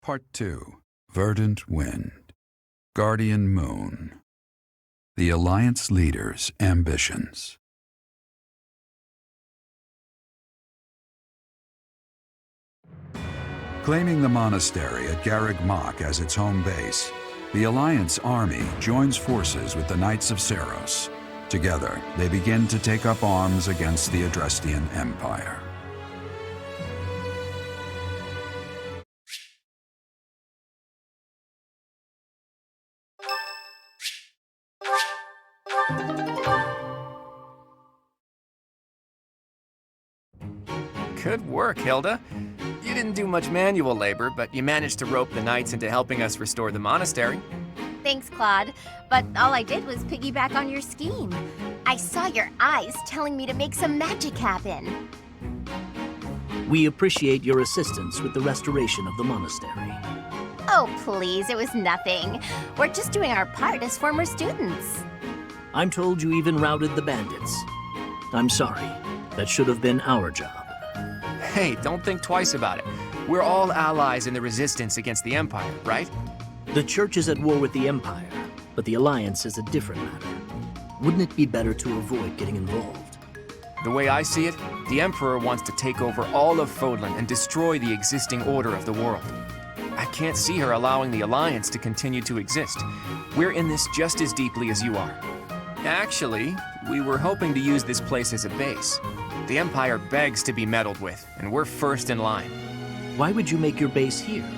Part 2. Verdant Wind. Guardian Moon. The Alliance Leader's Ambitions. Claiming the monastery at Garreg Mach as its home base, the Alliance army joins forces with the Knights of Seiros. Together, they begin to take up arms against the Adrestian Empire. Good work, Hilda. You didn't do much manual labor, but you managed to rope the knights into helping us restore the monastery. Thanks, Claude. But all I did was piggyback on your scheme. I saw your eyes telling me to make some magic happen. We appreciate your assistance with the restoration of the monastery. Oh, please, it was nothing. We're just doing our part as former students. I'm told you even routed the bandits. I'm sorry. That should have been our job. Hey, don't think twice about it. We're all allies in the resistance against the Empire, right? The Church is at war with the Empire, but the Alliance is a different matter. Wouldn't it be better to avoid getting involved? The way I see it, the Emperor wants to take over all of Fodlan and destroy the existing order of the world. I can't see her allowing the Alliance to continue to exist. We're in this just as deeply as you are. Actually, we were hoping to use this place as a base. The Empire begs to be meddled with, and we're first in line. Why would you make your base here?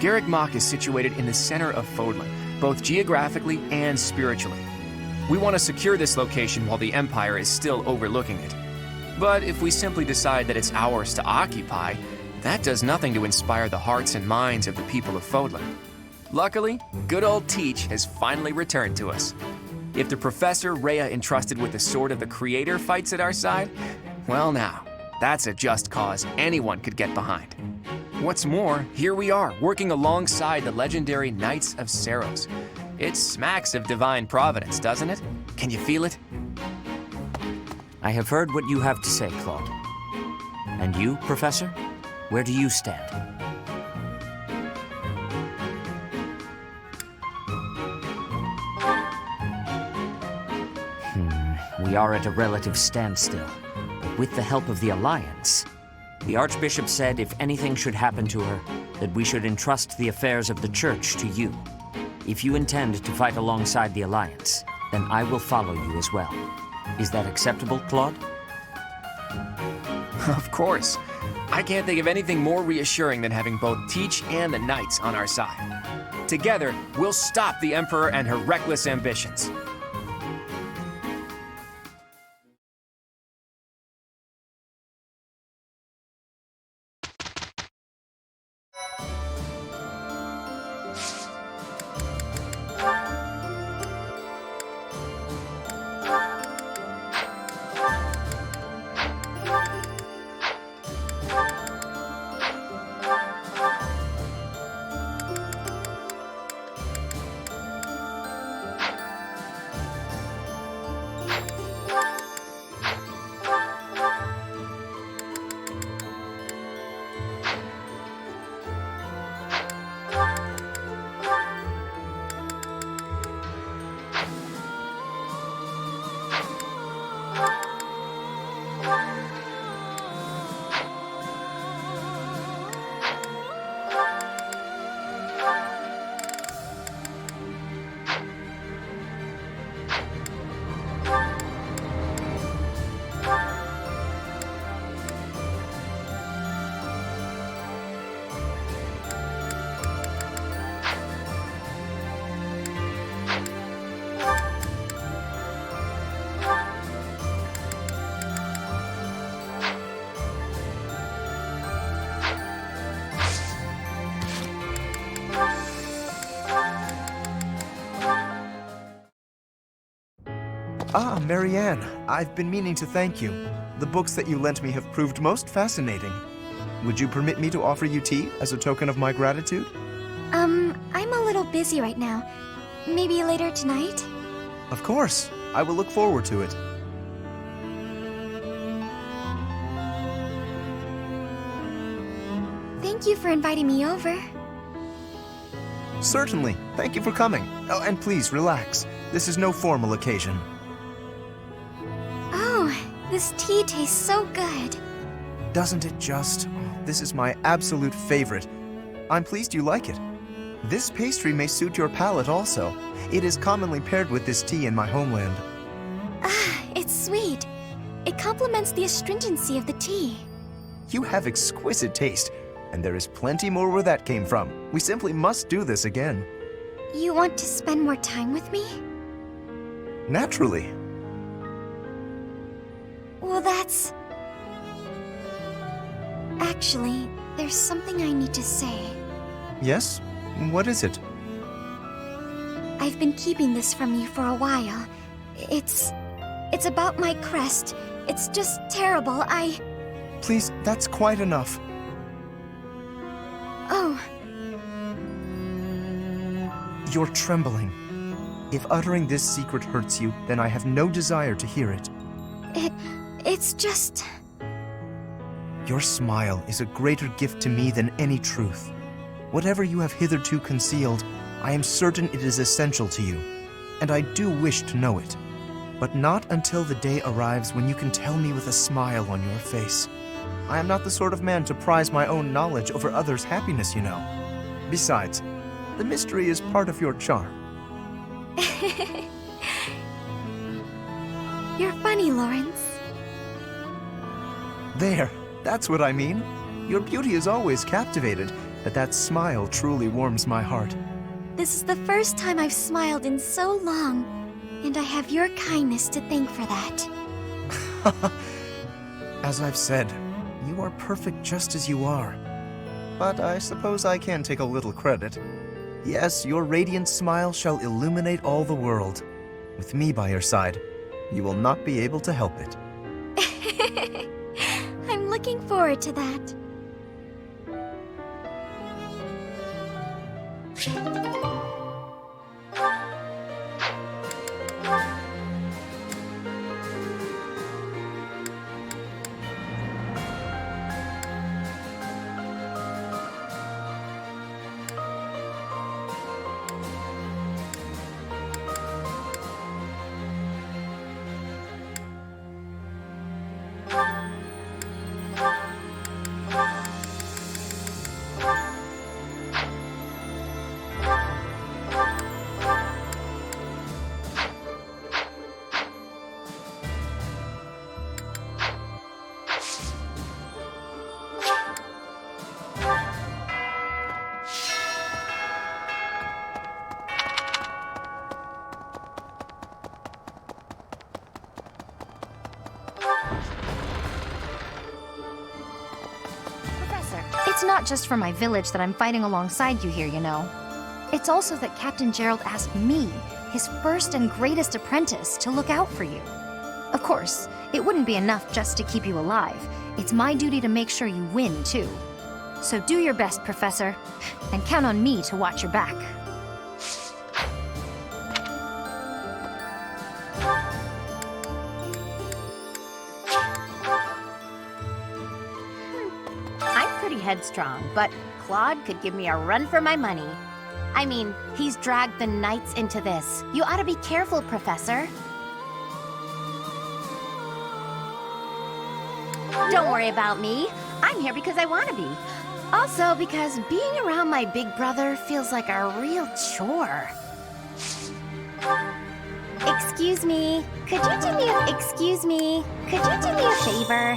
Garreg Mach is situated in the center of Fodlan, both geographically and spiritually. We want to secure this location while the Empire is still overlooking it. But if we simply decide that it's ours to occupy, that does nothing to inspire the hearts and minds of the people of Fodlan. Luckily, good old Teach has finally returned to us. If the Professor Rhea entrusted with the Sword of the Creator fights at our side, well now, that's a just cause anyone could get behind. What's more, here we are, working alongside the legendary Knights of Seiros. It smacks of divine providence, doesn't it? Can you feel it? I have heard what you have to say, Claude. And you, Professor? Where do you stand? We are at a relative standstill, but with the help of the Alliance. The Archbishop said if anything should happen to her, that we should entrust the affairs of the Church to you. If you intend to fight alongside the Alliance, then I will follow you as well. Is that acceptable, Claude? Of course. I can't think of anything more reassuring than having both Teach and the Knights on our side. Together, we'll stop the Emperor and her reckless ambitions. Ah, Marianne, I've been meaning to thank you. The books that you lent me have proved most fascinating. Would you permit me to offer you tea as a token of my gratitude? I'm a little busy right now. Maybe later tonight? Of course. I will look forward to it. Thank Thank you for inviting me over. Certainly. Thank you for coming. Oh, and please, relax. This is no formal occasion. Oh, this tea tastes so good. Doesn't it just? This is my absolute favorite. I'm pleased you like it. This pastry may suit your palate also. It is commonly paired with this tea in my homeland. Ah, it's sweet. It complements the astringency of the tea. You have exquisite taste, and there is plenty more where that came from. We simply must do this again. You want to spend more time with me? Naturally. Well, that's... Actually, there's something I need to say. Yes? What is it? I've been keeping this from you for a while. It's about my crest. It's just terrible. Please, that's quite enough. Oh, You're trembling. If uttering this secret hurts you, then I have no desire to hear it. it's just... Your smile is a greater gift to me than any truth. Whatever you have hitherto concealed, I am certain it is essential to you, and I do wish to know it. But not until the day arrives when you can tell me with a smile on your face. I am not the sort of man to prize my own knowledge over others' happiness, you know. Besides, the mystery is part of your charm. You're funny, Lawrence. There, that's what I mean. Your beauty is always captivated, but that smile truly warms my heart. This is the first time I've smiled in so long, and I have your kindness to thank for that. As I've said, you are perfect just as you are. But I suppose I can take a little credit. Yes, your radiant smile shall illuminate all the world. With me by your side, you will not be able to help it. I'm looking forward to that. It's not just for my village that I'm fighting alongside you here, you know. It's also that Captain Gerald asked me, his first and greatest apprentice, to look out for you. Of course, it wouldn't be enough just to keep you alive. It's my duty to make sure you win, too. So do your best, Professor, and count on me to watch your back. Headstrong, but Claude could give me a run for my money. I mean, he's dragged the knights into this. You ought to be careful, Professor. Don't worry about me. I'm here because I want to be. Also because being around my big brother feels like a real chore. Excuse me. Could you do me a favor?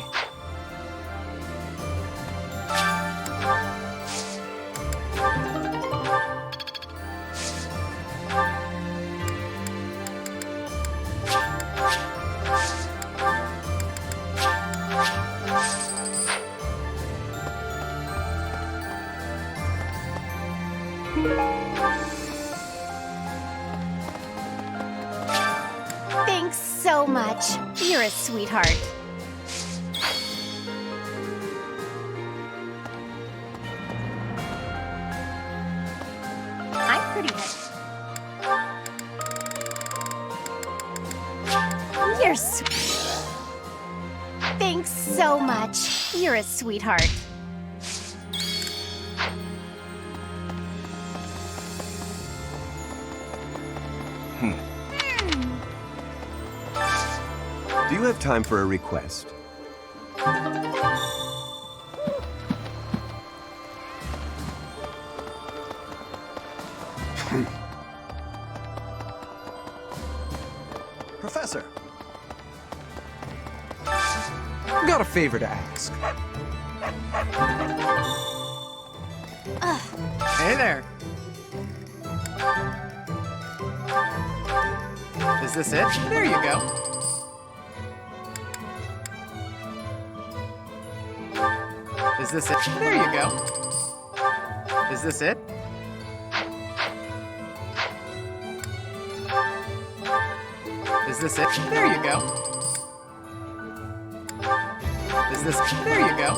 Thanks so much. You're a sweetheart. I'm pretty good. You're Thanks so much. You're a sweetheart. have time for a request. Professor! Got a favor to ask. Hey there. Is this it? There you go. Is this it? There you go. Is this it? Is this it? There you go. Is this? There you go.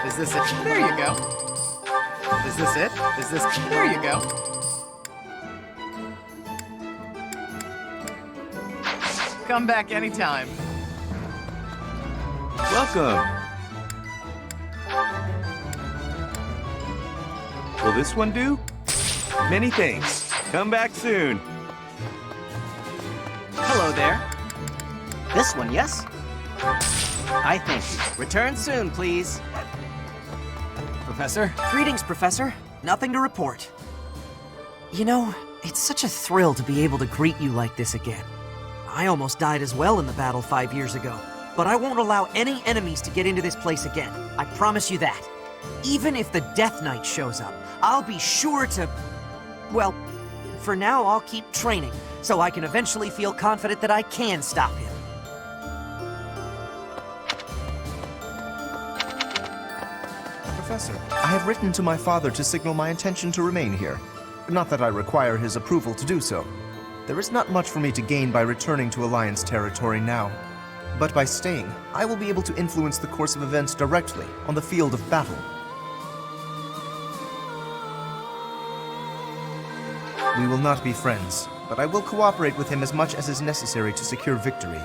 Is this it? There you go. Is this it? Is this? There you go. Come back anytime. Welcome. Will this one do? Many thanks. Come back soon. Hello there. This one, yes? I thank you. Return soon, please. Professor? Greetings, Professor. Nothing to report. You know, it's such a thrill to be able to greet you like this again. I almost died as well in the battle 5 years ago, but I won't allow any enemies to get into this place again. I promise you that. Even if the Death Knight shows up, I'll be sure to... Well, for now, I'll keep training, so I can eventually feel confident that I can stop him. Professor, I have written to my father to signal my intention to remain here. Not that I require his approval to do so. There is not much for me to gain by returning to Alliance territory now. But by staying, I will be able to influence the course of events directly on the field of battle. We will not be friends, but I will cooperate with him as much as is necessary to secure victory.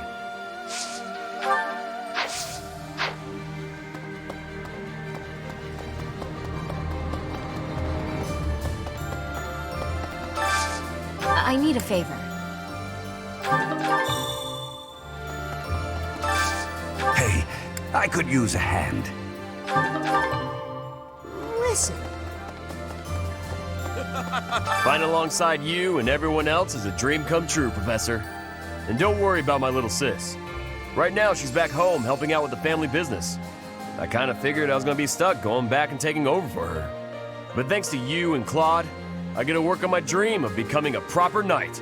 I need a favor. Hey, I could use a hand. Listen. Fighting alongside you and everyone else is a dream come true, Professor. And don't worry about my little sis. Right now, she's back home helping out with the family business. I kind of figured I was going to be stuck going back and taking over for her. But thanks to you and Claude, I get to work on my dream of becoming a proper knight.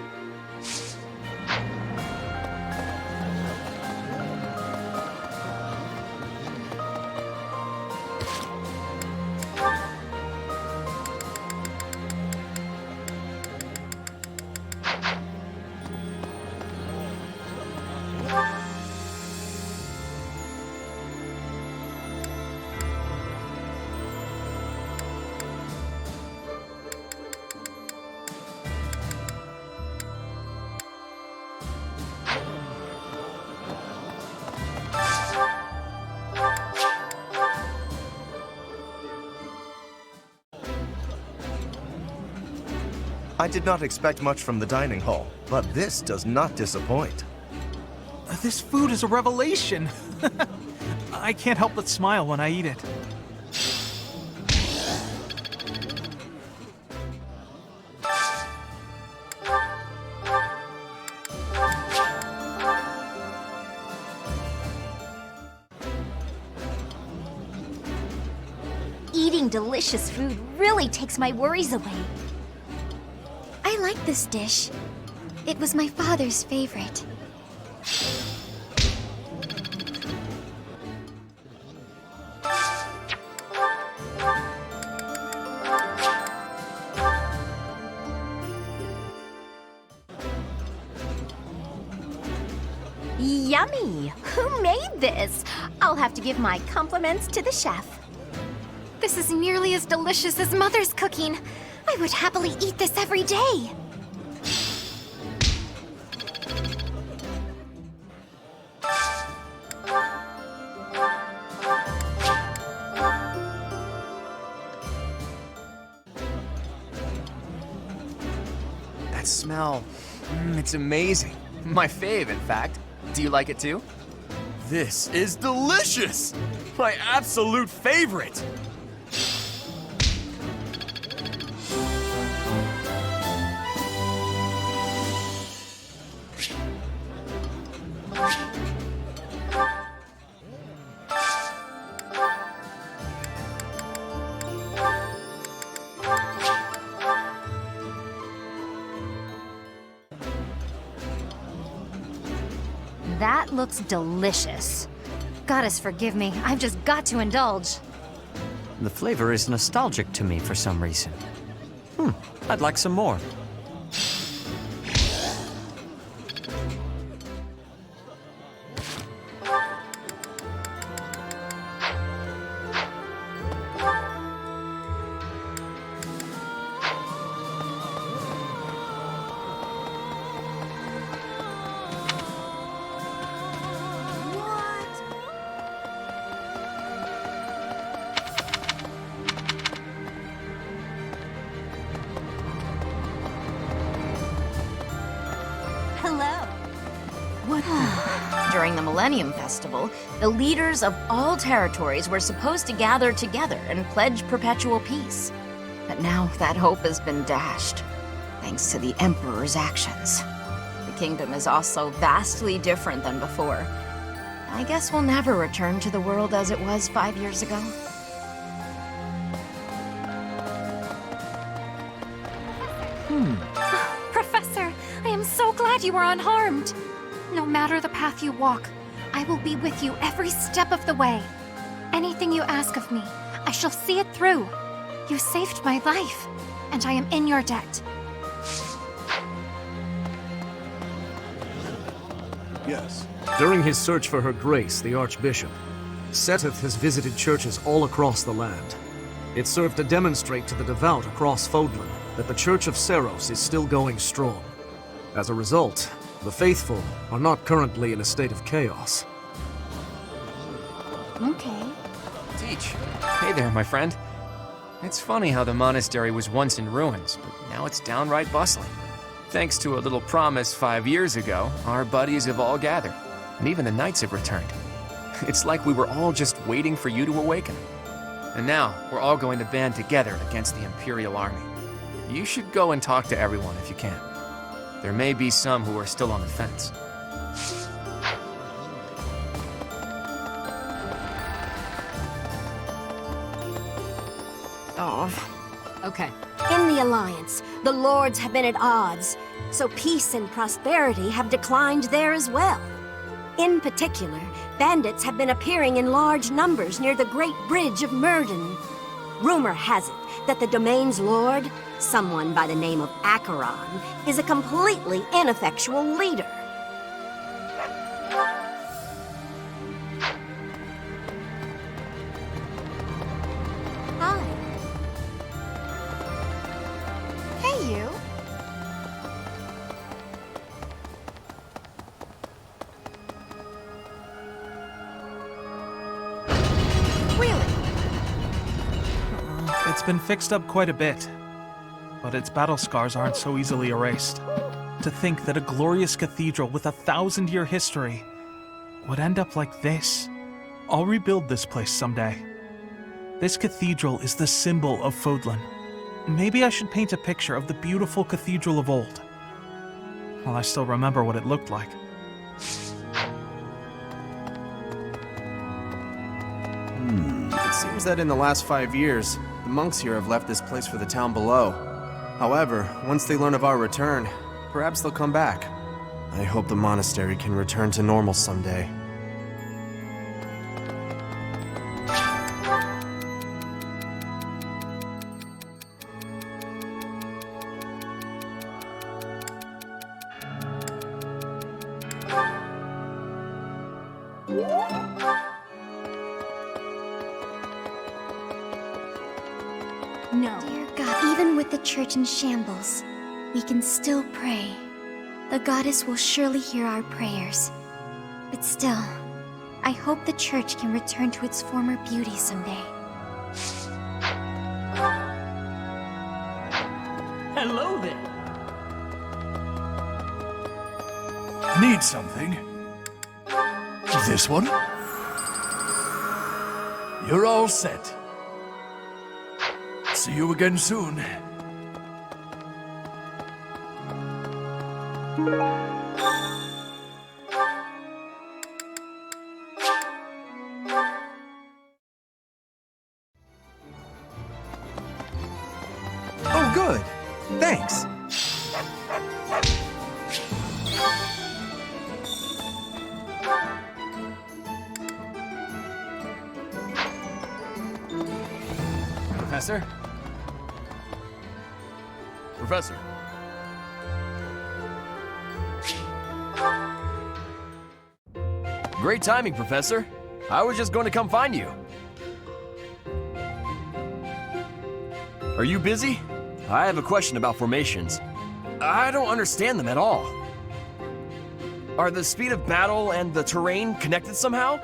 I did not expect much from the dining hall, but this does not disappoint. This food is a revelation. I can't help but smile when I eat it. Eating delicious food really takes my worries away. I like this dish. It was my father's favorite. Yummy! Who made this? I'll have to give my compliments to the chef. This is nearly as delicious as Mother's cooking. I would happily eat this every day. That smell, it's amazing. My fave, in fact. Do you like it too? This is delicious! My absolute favorite! That looks delicious. Goddess forgive me, I've just got to indulge. The flavor is nostalgic to me for some reason. I'd like some more. During the Millennium Festival, the leaders of all territories were supposed to gather together and pledge perpetual peace. But now that hope has been dashed, thanks to the Emperor's actions. The kingdom is also vastly different than before. I guess we'll never return to the world as it was 5 years ago. Professor, I am so glad you are unharmed. No matter the path you walk, I will be with you every step of the way. Anything you ask of me, I shall see it through. You saved my life, and I am in your debt. Yes. During his search for her grace, the Archbishop, Seteth has visited churches all across the land. It served to demonstrate to the devout across Fodlan that the Church of Seros is still going strong. As a result, the faithful are not currently in a state of chaos. Okay. Teach. Hey there, my friend. It's funny how the monastery was once in ruins, but now it's downright bustling. Thanks to a little promise 5 years ago, our buddies have all gathered, and even the knights have returned. It's like we were all just waiting for you to awaken. And now, we're all going to band together against the Imperial Army. You should go and talk to everyone if you can. There may be some who are still on the fence. Okay. In the Alliance, the Lords have been at odds, so peace and prosperity have declined there as well. In particular, bandits have been appearing in large numbers near the Great Bridge of Murden. Rumor has it that the domain's lord, someone by the name of Acheron, is a completely ineffectual leader. Hi. Hey, you. It's been fixed up quite a bit, but its battle scars aren't so easily erased. To think that a glorious cathedral with a 1,000-year history would end up like this. I'll rebuild this place someday. This cathedral is the symbol of Fodlan. Maybe I should paint a picture of the beautiful cathedral of old. Well, I still remember what it looked like. It seems that in the last 5 years, the monks here have left this place for the town below. However, once they learn of our return, perhaps they'll come back. I hope the monastery can return to normal someday. No. Dear God, even with the church in shambles, we can still pray. The goddess will surely hear our prayers. But still, I hope the church can return to its former beauty someday. Hello there. Need something? This one? You're all set. See you again soon. Oh, good. Thanks. Professor? Professor? Great timing, Professor. I was just going to come find you. Are you busy? I have a question about formations. I don't understand them at all. Are the speed of battle and the terrain connected somehow?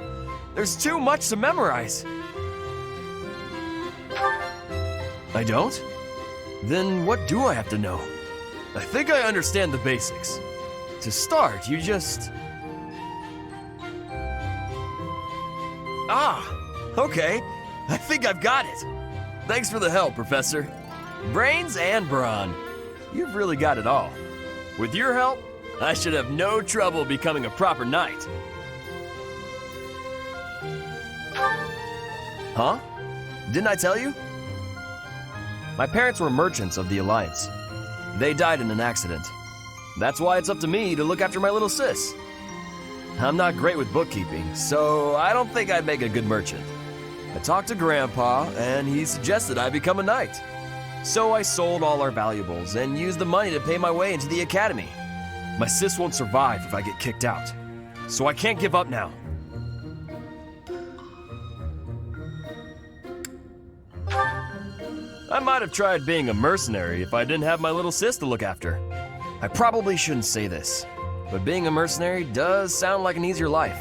There's too much to memorize. I don't? Then what do I have to know? I think I understand the basics. To start, you just... Ah, okay. I think I've got it. Thanks for the help, Professor. Brains and brawn. You've really got it all. With your help, I should have no trouble becoming a proper knight. Huh? Didn't I tell you? My parents were merchants of the Alliance. They died in an accident. That's why it's up to me to look after my little sis. I'm not great with bookkeeping, so I don't think I'd make a good merchant. I talked to Grandpa, and he suggested I become a knight. So I sold all our valuables and used the money to pay my way into the academy. My sis won't survive if I get kicked out, so I can't give up now. I might have tried being a mercenary if I didn't have my little sis to look after. I probably shouldn't say this, but being a mercenary does sound like an easier life.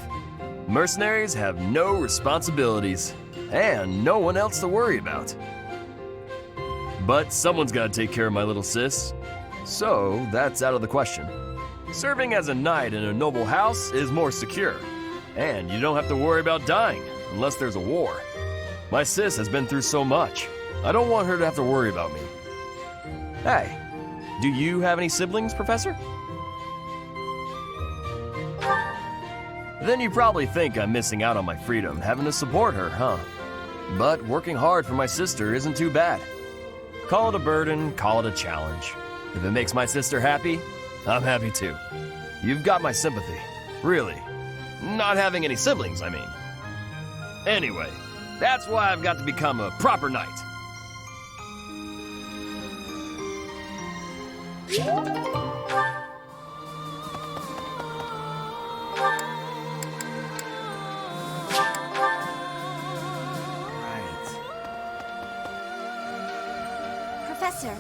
Mercenaries have no responsibilities and no one else to worry about. But someone's got to take care of my little sis, so that's out of the question. Serving as a knight in a noble house is more secure, and you don't have to worry about dying unless there's a war. My sis has been through so much. I don't want her to have to worry about me. Hey, do you have any siblings, Professor? Then you probably think I'm missing out on my freedom, having to support her, huh? But working hard for my sister isn't too bad. Call it a burden, call it a challenge. If it makes my sister happy, I'm happy too. You've got my sympathy, really. Not having any siblings, I mean. Anyway, that's why I've got to become a proper knight. Professor.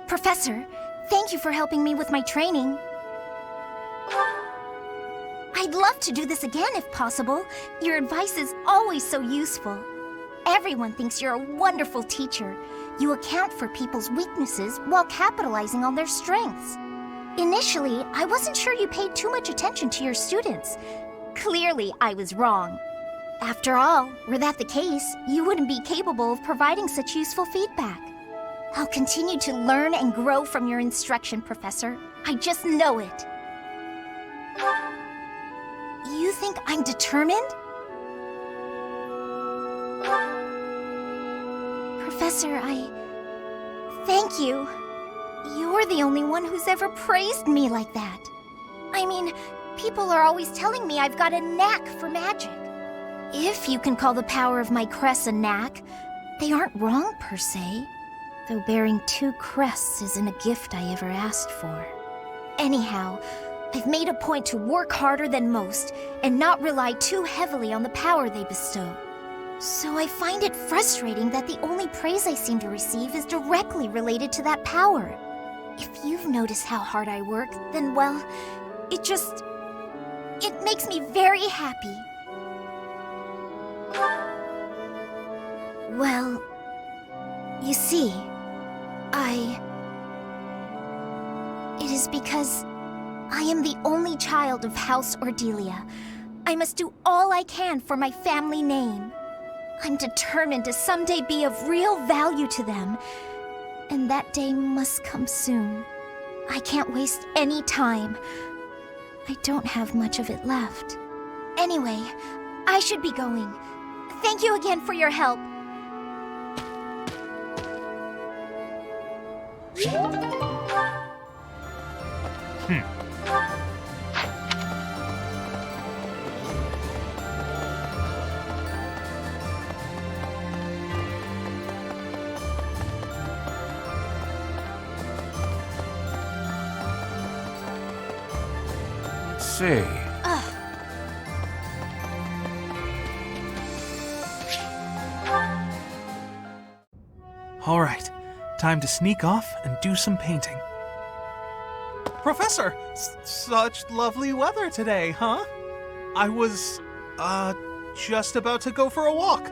Professor, thank you for helping me with my training. I'd love to do this again if possible. Your advice is always so useful. Everyone thinks you're a wonderful teacher. You account for people's weaknesses while capitalizing on their strengths. Initially, I wasn't sure you paid too much attention to your students. Clearly, I was wrong. After all, were that the case, you wouldn't be capable of providing such useful feedback. I'll continue to learn and grow from your instruction, Professor. I just know it. You think I'm determined? Professor, thank you. You're the only one who's ever praised me like that. I mean, people are always telling me I've got a knack for magic. If you can call the power of my crests a knack, they aren't wrong per se. Though bearing 2 crests isn't a gift I ever asked for. Anyhow, I've made a point to work harder than most and not rely too heavily on the power they bestow. So I find it frustrating that the only praise I seem to receive is directly related to that power. If you've noticed how hard I work, then well, it makes me very happy. Well, you see, It is because I am the only child of House Ordelia. I must do all I can for my family name. I'm determined to someday be of real value to them, and that day must come soon. I can't waste any time. I don't have much of it left. Anyway, I should be going. Thank you again for your help. Let's see. All right, time to sneak off and do some painting. Professor, such lovely weather today, huh? I was, just about to go for a walk.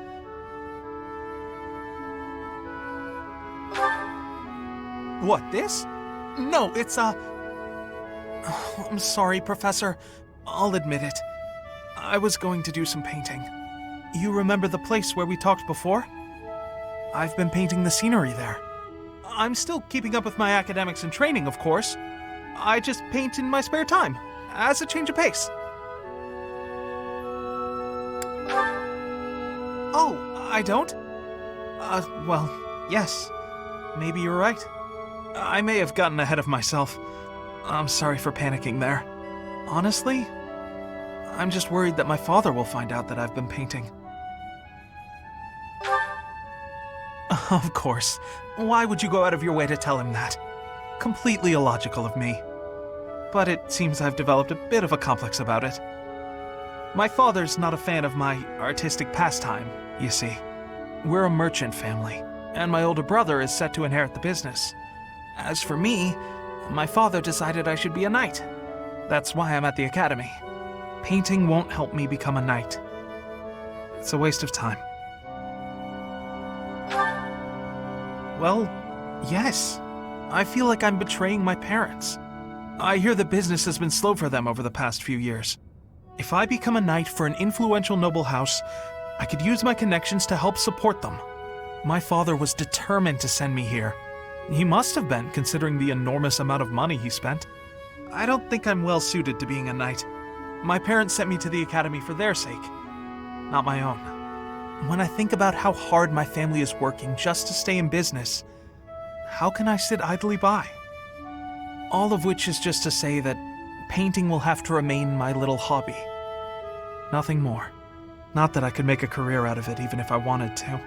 What, this? No, it's, Oh, I'm sorry, Professor. I'll admit it. I was going to do some painting. You remember the place where we talked before? I've been painting the scenery there. I'm still keeping up with my academics and training, of course. I just paint in my spare time, as a change of pace. Oh, I don't? Well, yes. Maybe you're right. I may have gotten ahead of myself. I'm sorry for panicking there. Honestly, I'm just worried that my father will find out that I've been painting. Of course. Why would you go out of your way to tell him that? Completely illogical of me. But it seems I've developed a bit of a complex about it. My father's not a fan of my artistic pastime, you see. We're a merchant family, and my older brother is set to inherit the business. As for me, my father decided I should be a knight. That's why I'm at the academy. Painting won't help me become a knight. It's a waste of time. Well, yes. I feel like I'm betraying my parents. I hear the business has been slow for them over the past few years. If I become a knight for an influential noble house, I could use my connections to help support them. My father was determined to send me here. He must have been, considering the enormous amount of money he spent. I don't think I'm well suited to being a knight. My parents sent me to the academy for their sake, not my own. When I think about how hard my family is working just to stay in business, how can I sit idly by? All of which is just to say that painting will have to remain my little hobby. Nothing more. Not that I could make a career out of it even if I wanted to.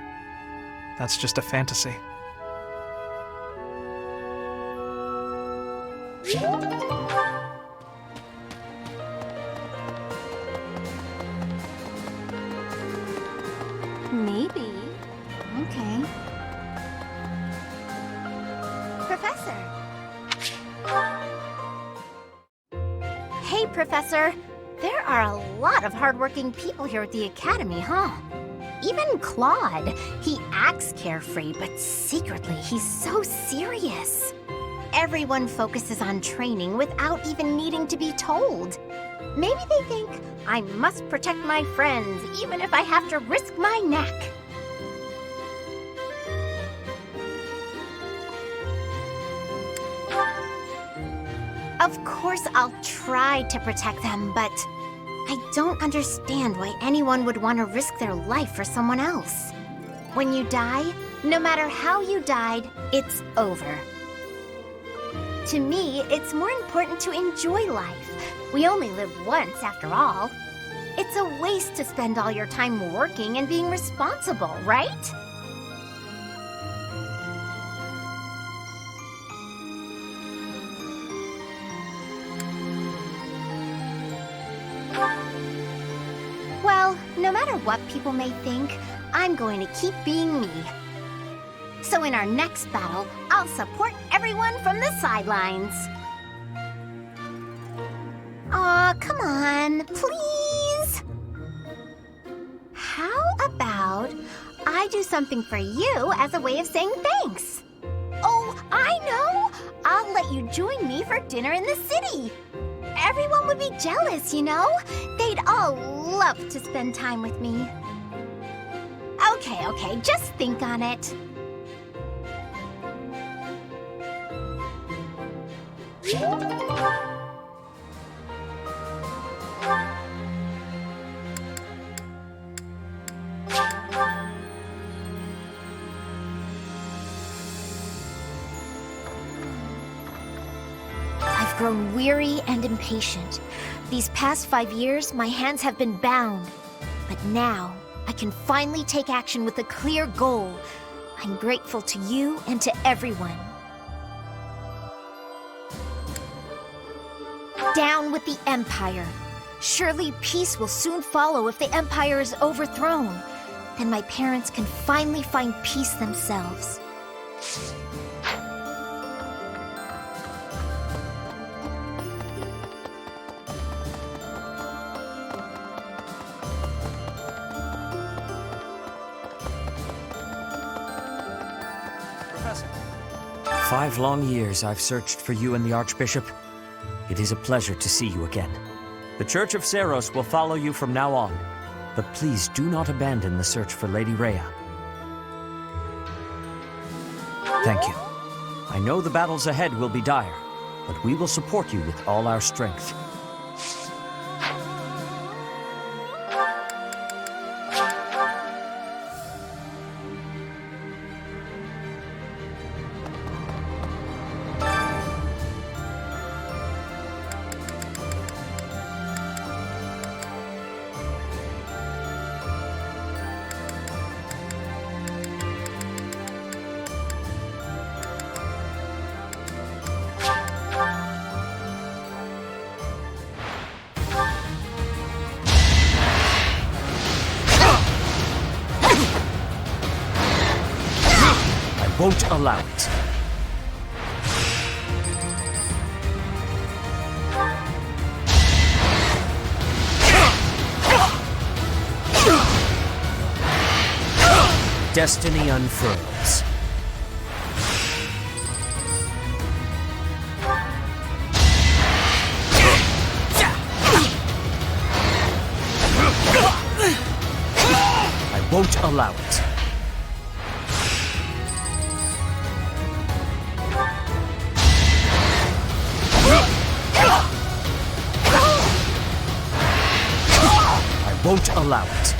That's just a fantasy. Maybe. Okay. Professor! Hey, Professor! There are a lot of hardworking people here at the Academy, huh? Even Claude. He acts carefree, but secretly he's so serious. Everyone focuses on training without even needing to be told. Maybe they think, I must protect my friends, even if I have to risk my neck. Of course I'll try to protect them, but I don't understand why anyone would want to risk their life for someone else. When you die, no matter how you died, it's over. To me, it's more important to enjoy life. We only live once, after all. It's a waste to spend all your time working and being responsible, right? Well, no matter what people may think, I'm going to keep being me. So in our next battle, I'll support everyone from the sidelines. Aw, come on, please! How about I do something for you as a way of saying thanks? Oh, I know! I'll let you join me for dinner in the city. Everyone would be jealous, you know? They'd all love to spend time with me. Okay, just think on it. I've grown weary and impatient. These past 5 years, my hands have been bound. But now, I can finally take action with a clear goal. I'm grateful to you and to everyone. Down with the Empire. Surely peace will soon follow if the Empire is overthrown. Then my parents can finally find peace themselves. Professor. 5 long years I've searched for you and the Archbishop. It is a pleasure to see you again. The Church of Seros will follow you from now on, but please do not abandon the search for Lady Rhea. Thank you. I know the battles ahead will be dire, but we will support you with all our strength. Won't allow it. Destiny unfurls. I won't allow it. Won't allow it.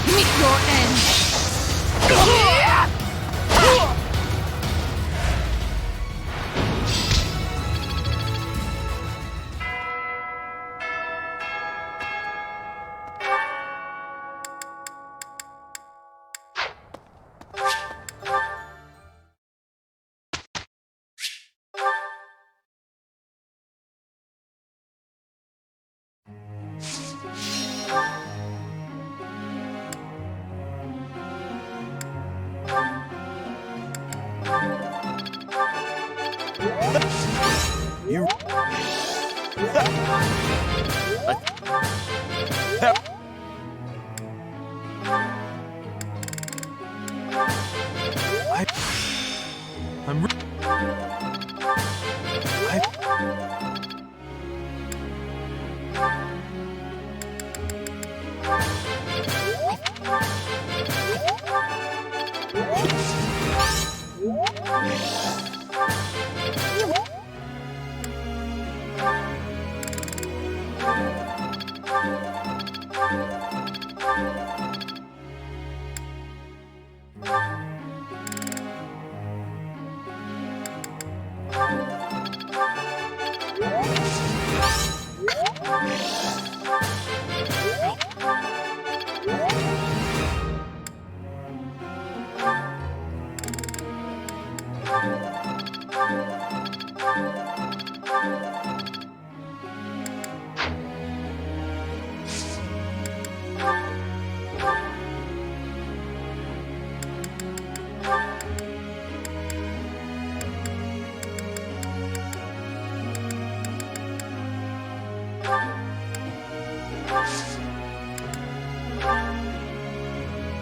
Meet your end. You...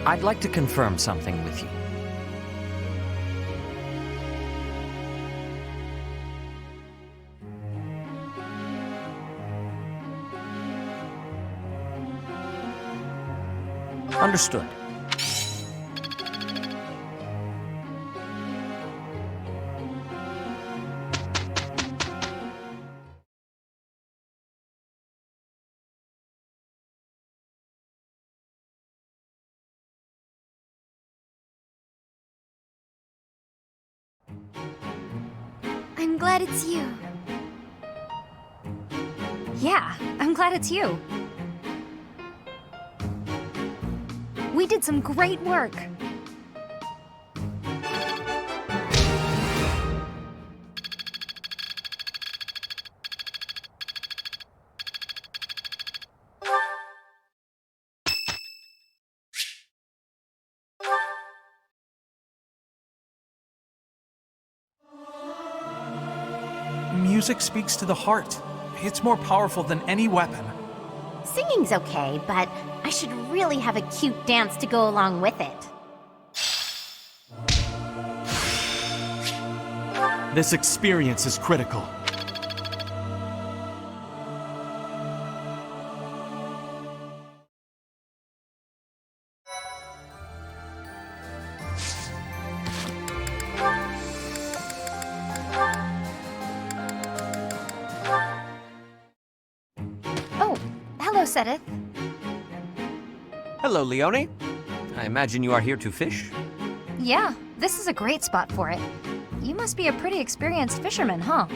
I'd like to confirm something with you. Understood. I'm glad it's you. Yeah, I'm glad it's you. We did some great work. Music speaks to the heart. It's more powerful than any weapon. Singing's okay, but I should really have a cute dance to go along with it. This experience is critical. Oh, hello, Sedith. Hello, Leone. I imagine you are here to fish? Yeah, this is a great spot for it. You must be a pretty experienced fisherman, huh?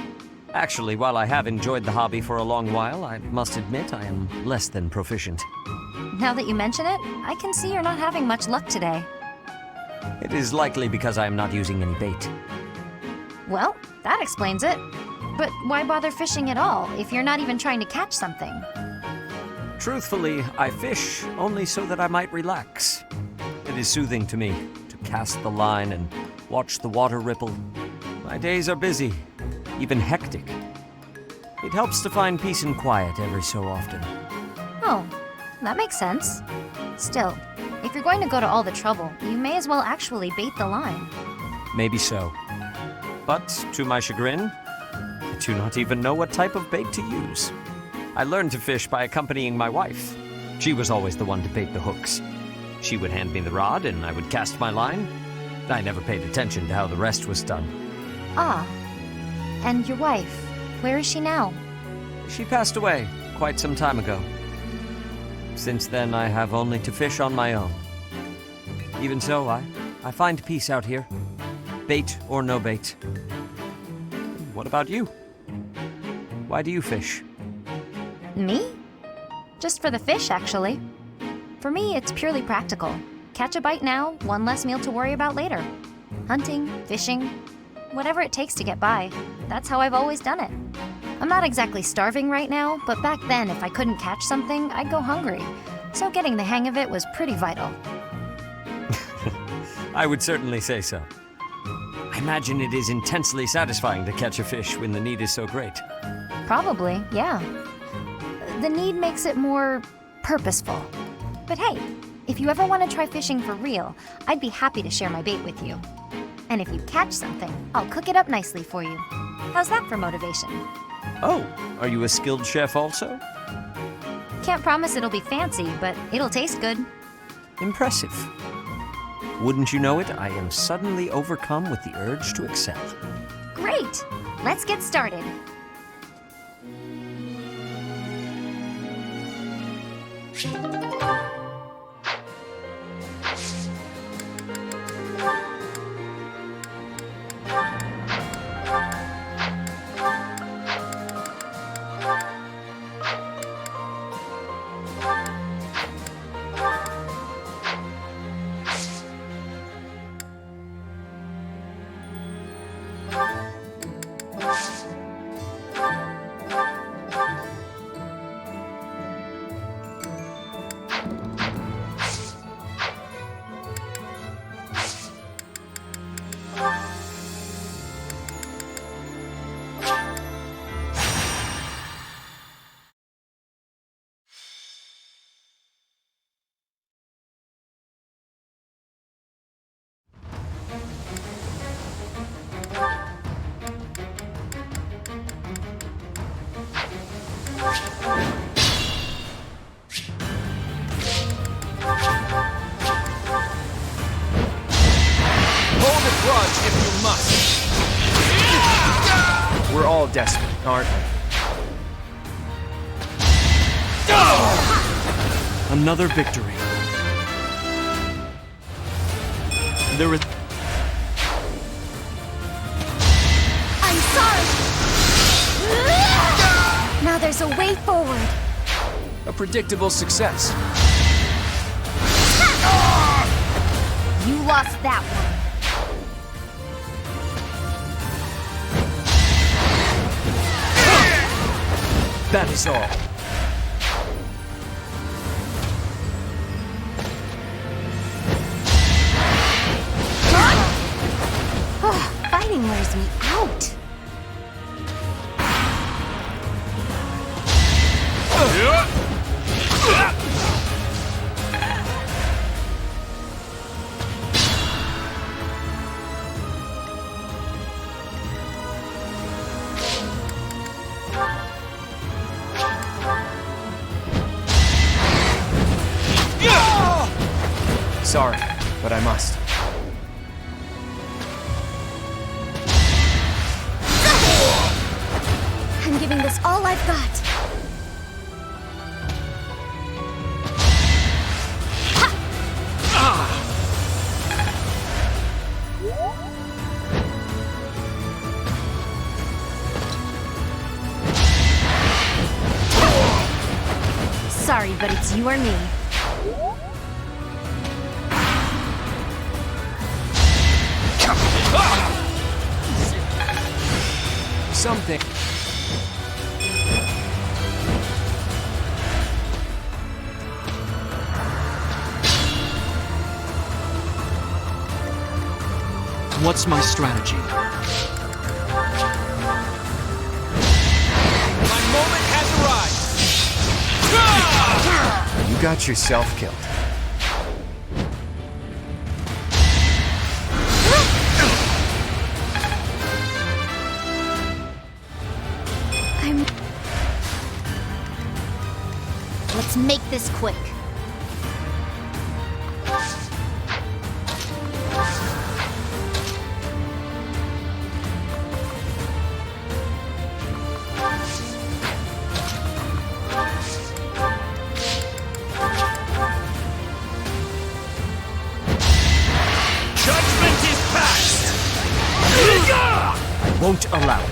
Actually, while I have enjoyed the hobby for a long while, I must admit I am less than proficient. Now that you mention it, I can see you're not having much luck today. It is likely because I am not using any bait. Well, that explains it. But why bother fishing at all if you're not even trying to catch something? Truthfully, I fish only so that I might relax. It is soothing to me to cast the line and watch the water ripple. My days are busy, even hectic. It helps to find peace and quiet every so often. Oh, that makes sense. Still, if you're going to go to all the trouble, you may as well actually bait the line. Maybe so. But, to my chagrin, I do not even know what type of bait to use. I learned to fish by accompanying my wife. She was always the one to bait the hooks. She would hand me the rod and I would cast my line. I never paid attention to how the rest was done. Ah, and your wife, where is she now? She passed away quite some time ago. Since then, I have only to fish on my own. Even so, I find peace out here. Bait or no bait. What about you? Why do you fish? Me? Just for the fish, actually. For me, it's purely practical. Catch a bite now, one less meal to worry about later. Hunting, fishing, whatever it takes to get by. That's how I've always done it. I'm not exactly starving right now, but back then, if I couldn't catch something, I'd go hungry. So getting the hang of it was pretty vital. I would certainly say so. I imagine it is intensely satisfying to catch a fish when the need is so great. Probably, yeah. The need makes it more purposeful. But hey, if you ever want to try fishing for real, I'd be happy to share my bait with you. And if you catch something, I'll cook it up nicely for you. How's that for motivation? Oh, are you a skilled chef also? Can't promise it'll be fancy, but it'll taste good. Impressive. Wouldn't you know it, I am suddenly overcome with the urge to excel. Great! Let's get started. desperate, aren't we? Another victory. There is... I'm sorry! Now there's a way forward. A predictable success. You lost that one. That is all. Fighting wears me out. Sorry, but I must. I'm giving this all I've got. Sorry, but it's you or me. Something. What's my strategy? My moment has arrived! You got yourself killed. Let's make this quick. Judgment is passed! I won't allow it.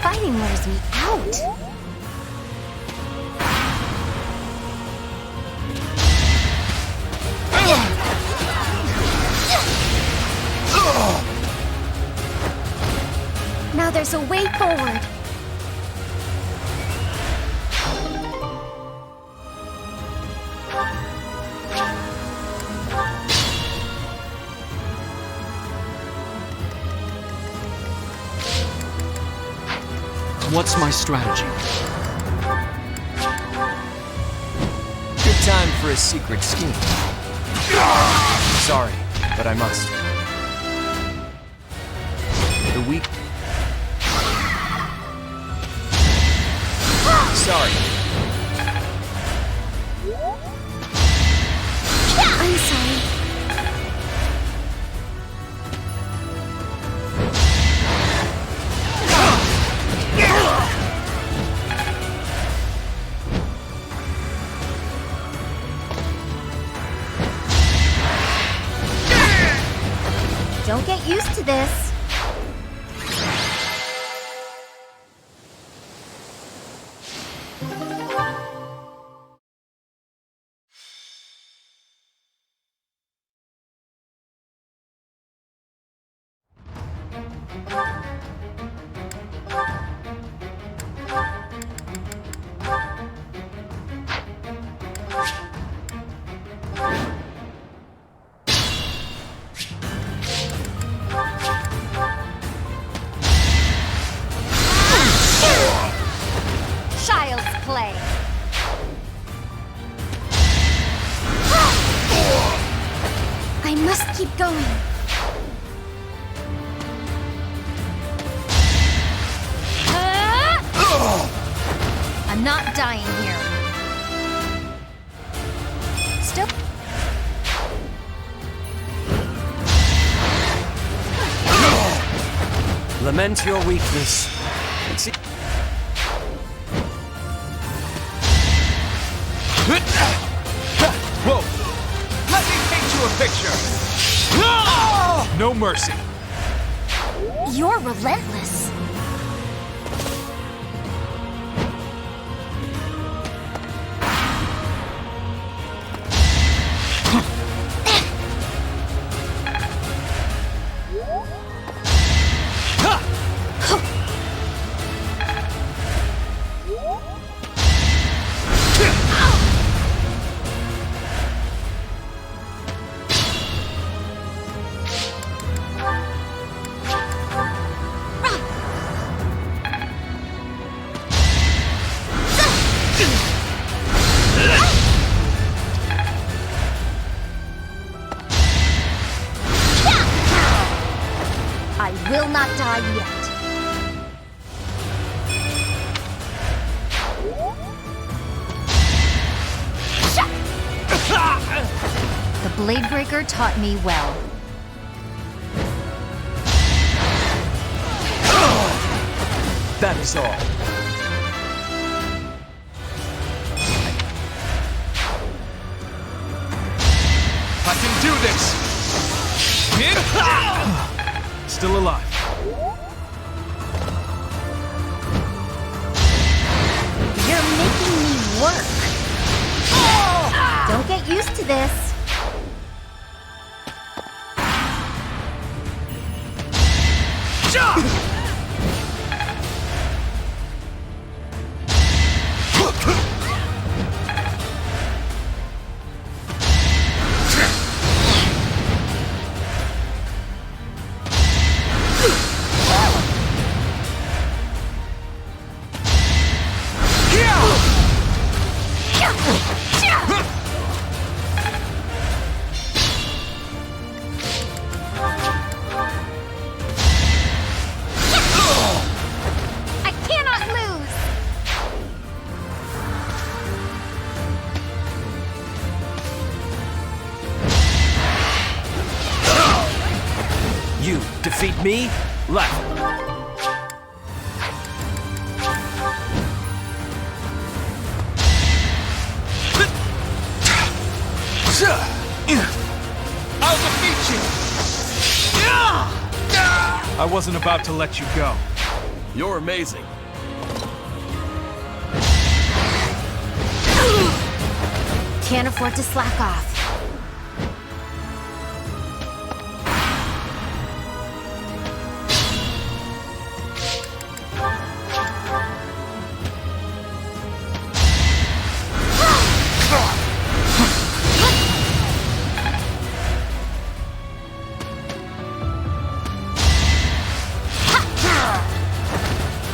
Fighting wears me out. Now there's a way forward. What's my strategy? Good time for a secret scheme. Sorry, but I must. The weak... Sorry. I'm sorry. Don't get used to this. Child's play. I must keep going. not dying here. Still. Lament your weakness. Whoa! Let me paint you a picture! No mercy. You're relentless. I will not die yet. The Blade Breaker taught me well. That is all. I can do this! Still alive. You're making me work. Don't get used to this. I cannot lose! You defeat me? Left. I'll defeat you! I wasn't about to let you go. You're amazing. Can't afford to slack off.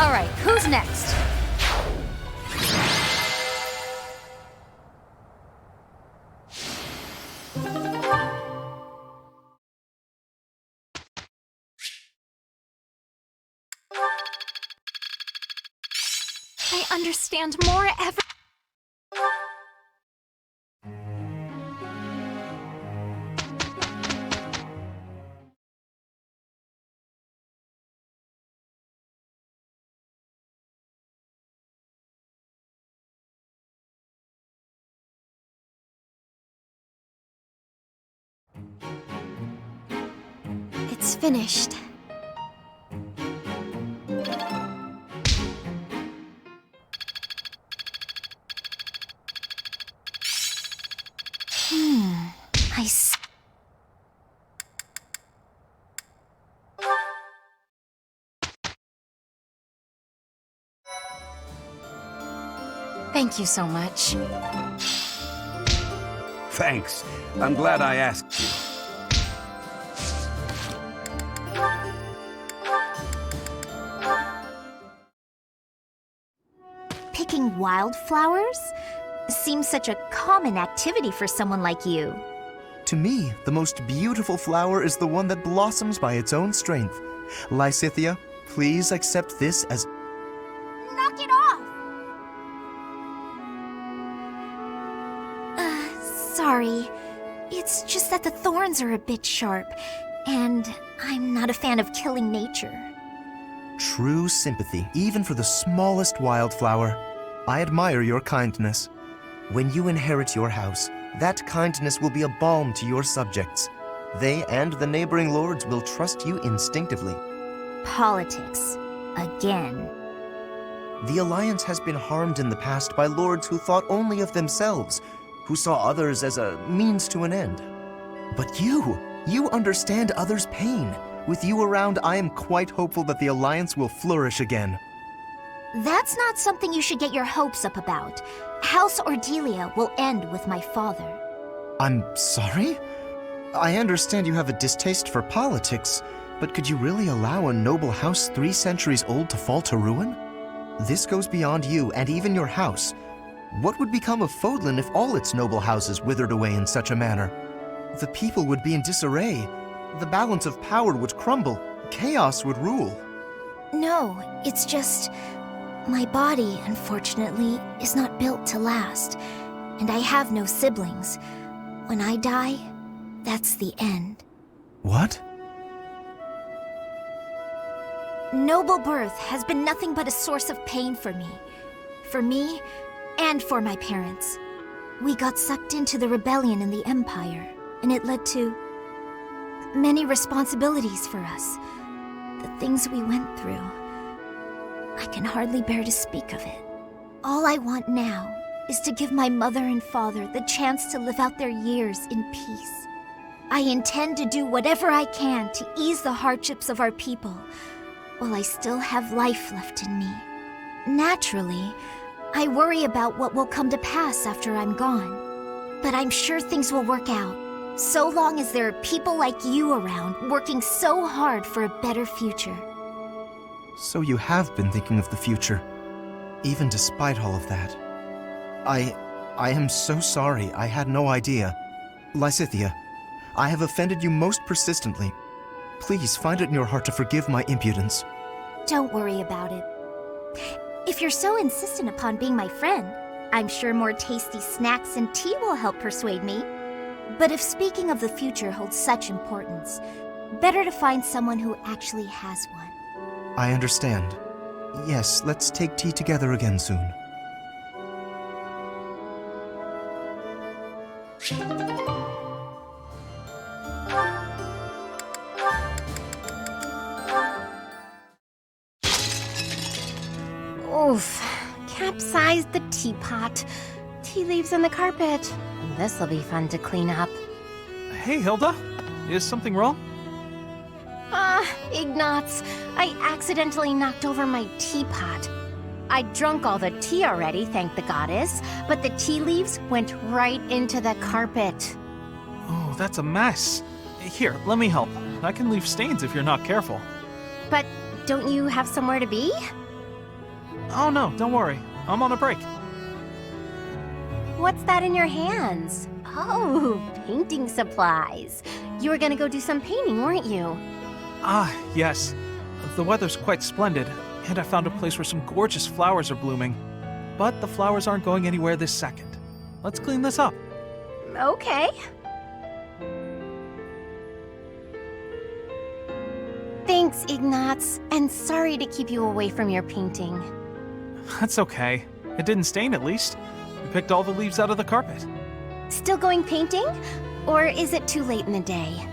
All right, who's next? I understand more every... It's finished. I see. Thank you so much. Thanks. I'm glad I asked you. Picking wildflowers? Seems such a common activity for someone like you. To me, the most beautiful flower is the one that blossoms by its own strength. Lysithea, please accept this as... Knock it off! sorry. It's just that the thorns are a bit sharp, and I'm not a fan of killing nature. True sympathy, even for the smallest wildflower. I admire your kindness. When you inherit your house, that kindness will be a balm to your subjects. They and the neighboring lords will trust you instinctively. Politics. Again. The Alliance has been harmed in the past by lords who thought only of themselves, who saw others as a means to an end. But you understand others' pain. With you around, I am quite hopeful that the Alliance will flourish again. That's not something you should get your hopes up about. House Ordelia will end with my father. I'm sorry? I understand you have a distaste for politics, but could you really allow a noble house 3 centuries old to fall to ruin? This goes beyond you and even your house. What would become of Fodlan if all its noble houses withered away in such a manner? The people would be in disarray. The balance of power would crumble. Chaos would rule. No, it's just... my body, unfortunately, is not built to last. And I have no siblings. When I die, that's the end. What? Noble birth has been nothing but a source of pain for me. For me, and for my parents. We got sucked into the rebellion in the Empire, and it led to many responsibilities for us. The things we went through. I can hardly bear to speak of it. All I want now is to give my mother and father the chance to live out their years in peace. I intend to do whatever I can to ease the hardships of our people, while I still have life left in me. Naturally, I worry about what will come to pass after I'm gone. But I'm sure things will work out, so long as there are people like you around working so hard for a better future. So you have been thinking of the future, even despite all of that. I am so sorry. I had no idea. Lysithea, I have offended you most persistently. Please find it in your heart to forgive my impudence. Don't worry about it. If you're so insistent upon being my friend, I'm sure more tasty snacks and tea will help persuade me. But if speaking of the future holds such importance, better to find someone who actually has one. I understand. Yes, let's take tea together again soon. Oof. Capsized the teapot. Tea leaves on the carpet. This'll be fun to clean up. Hey, Hilda. Is something wrong? Ignatz. I accidentally knocked over my teapot. I'd drunk all the tea already, thank the goddess, but the tea leaves went right into the carpet. Oh, that's a mess. Here, let me help. I can leave stains if you're not careful. But don't you have somewhere to be? Oh no, don't worry. I'm on a break. What's that in your hands? Oh, painting supplies. You were gonna go do some painting, weren't you? Ah, yes. The weather's quite splendid, and I found a place where some gorgeous flowers are blooming. But the flowers aren't going anywhere this second. Let's clean this up. Okay. Thanks, Ignatz, and sorry to keep you away from your painting. That's okay. It didn't stain, at least. We picked all the leaves out of the carpet. Still going painting? Or is it too late in the day?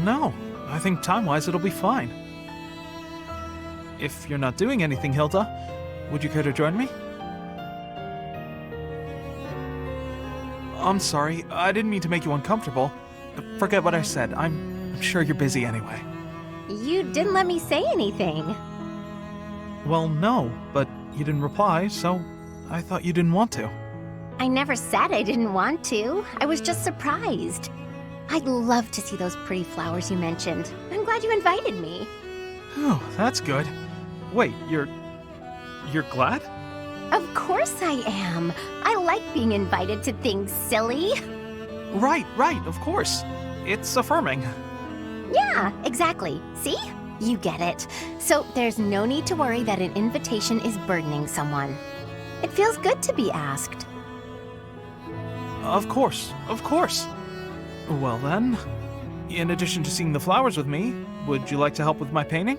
No, I think time-wise it'll be fine. If you're not doing anything, Hilda, would you care to join me? I'm sorry, I didn't mean to make you uncomfortable. Forget what I said. I'm sure you're busy anyway. You didn't let me say anything. Well, no, but you didn't reply, so I thought you didn't want to. I never said I didn't want to. I was just surprised. I'd love to see those pretty flowers you mentioned. I'm glad you invited me. Oh, that's good. Wait, you're glad? Of course I am. I like being invited to things, silly. Right, of course. It's affirming. Yeah, exactly. See? You get it. So there's no need to worry that an invitation is burdening someone. It feels good to be asked. Of course, of course. Well then, in addition to seeing the flowers with me, would you like to help with my painting?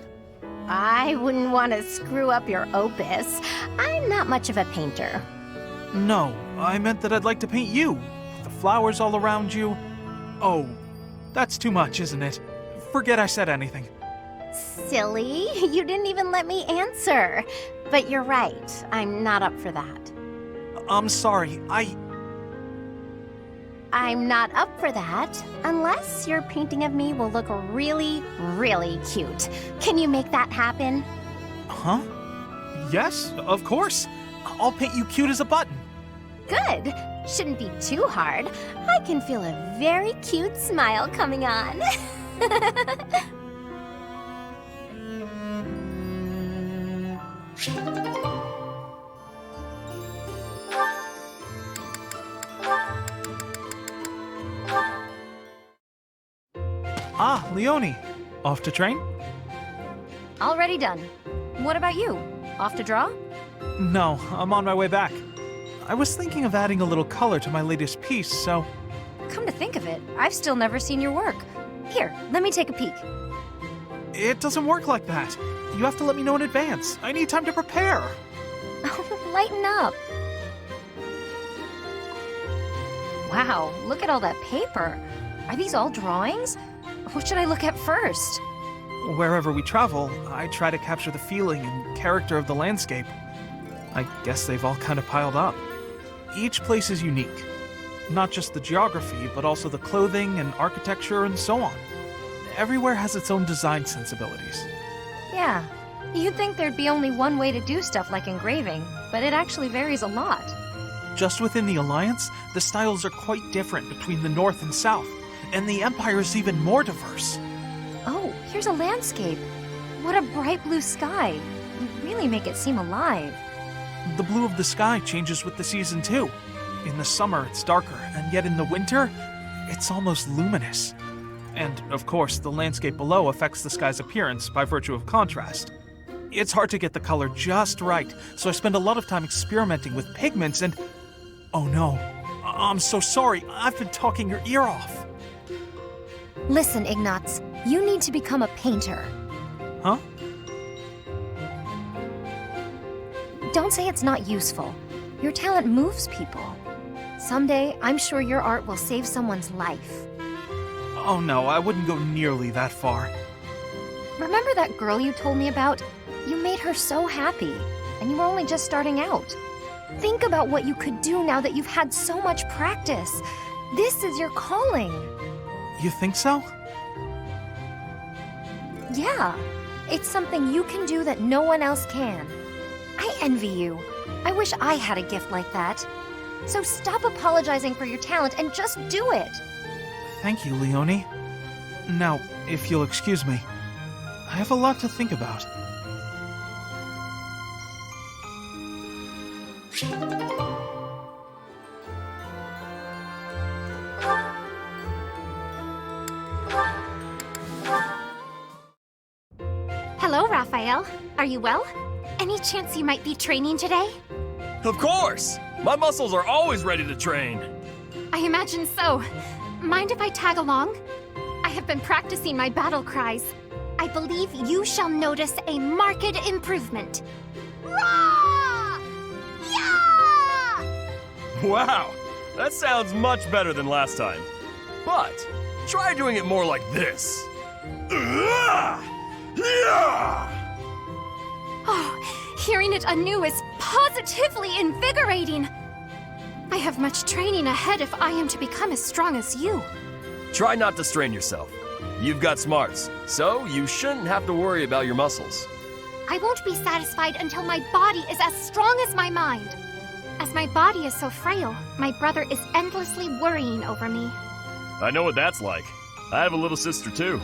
I wouldn't want to screw up your opus. I'm not much of a painter. No, I meant that I'd like to paint you. With the flowers all around you. Oh, that's too much, isn't it? Forget I said anything. Silly, you didn't even let me answer. But you're right, I'm not up for that. I'm sorry, I'm not up for that, unless your painting of me will look really, really cute. Can you make that happen? Huh? Yes, of course. I'll paint you cute as a button. Good. Shouldn't be too hard. I can feel a very cute smile coming on. Ah, Leonie. Off to train? Already done. What about you? Off to draw? No, I'm on my way back. I was thinking of adding a little color to my latest piece, so... Come to think of it, I've still never seen your work. Here, let me take a peek. It doesn't work like that. You have to let me know in advance. I need time to prepare. Lighten up. Wow, look at all that paper. Are these all drawings? What should I look at first? Wherever we travel, I try to capture the feeling and character of the landscape. I guess they've all kind of piled up. Each place is unique. Not just the geography, but also the clothing and architecture and so on. Everywhere has its own design sensibilities. Yeah, you'd think there'd be only one way to do stuff like engraving, but it actually varies a lot. Just within the Alliance, the styles are quite different between the North and South, and the Empire is even more diverse. Oh, here's a landscape. What a bright blue sky. You really make it seem alive. The blue of the sky changes with the season too. In the summer, it's darker, and yet in the winter, it's almost luminous. And, of course, the landscape below affects the sky's appearance by virtue of contrast. It's hard to get the color just right, so I spend a lot of time experimenting with pigments and... Oh no, I'm so sorry, I've been talking your ear off. Listen, Ignatz, you need to become a painter. Huh? Don't say it's not useful. Your talent moves people. Someday, I'm sure your art will save someone's life. Oh no, I wouldn't go nearly that far. Remember that girl you told me about? You made her so happy, and you were only just starting out. Think about what you could do now that you've had so much practice. This is your calling. You think so? Yeah, it's something you can do that no one else can. I envy you. I wish I had a gift like that. So stop apologizing for your talent and just do it. Thank you, Leonie. Now, if you'll excuse me, I have a lot to think about. Hello, Raphael. Are you well? Any chance you might be training today? Of course! My muscles are always ready to train. I imagine so. Mind if I tag along? I have been practicing my battle cries. I believe you shall notice a marked improvement. Rah! Yeah! Wow, that sounds much better than last time. But try doing it more like this. Yeah! Oh, hearing it anew is positively invigorating. I have much training ahead if I am to become as strong as you. Try not to strain yourself. You've got smarts, so you shouldn't have to worry about your muscles. I won't be satisfied until my body is as strong as my mind. As my body is so frail, my brother is endlessly worrying over me. I know what that's like. I have a little sister too.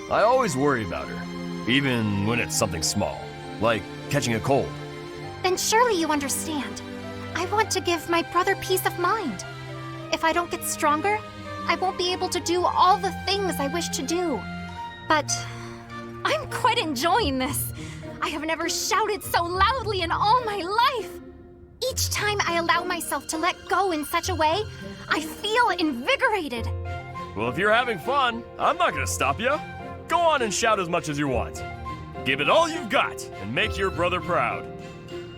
I always worry about her, even when it's something small, like catching a cold. Then surely you understand. I want to give my brother peace of mind. If I don't get stronger, I won't be able to do all the things I wish to do. But I'm quite enjoying this. I have never shouted so loudly in all my life. Each time I allow myself to let go in such a way, I feel invigorated. Well, if you're having fun, I'm not gonna stop you. Go on and shout as much as you want. Give it all you've got and make your brother proud.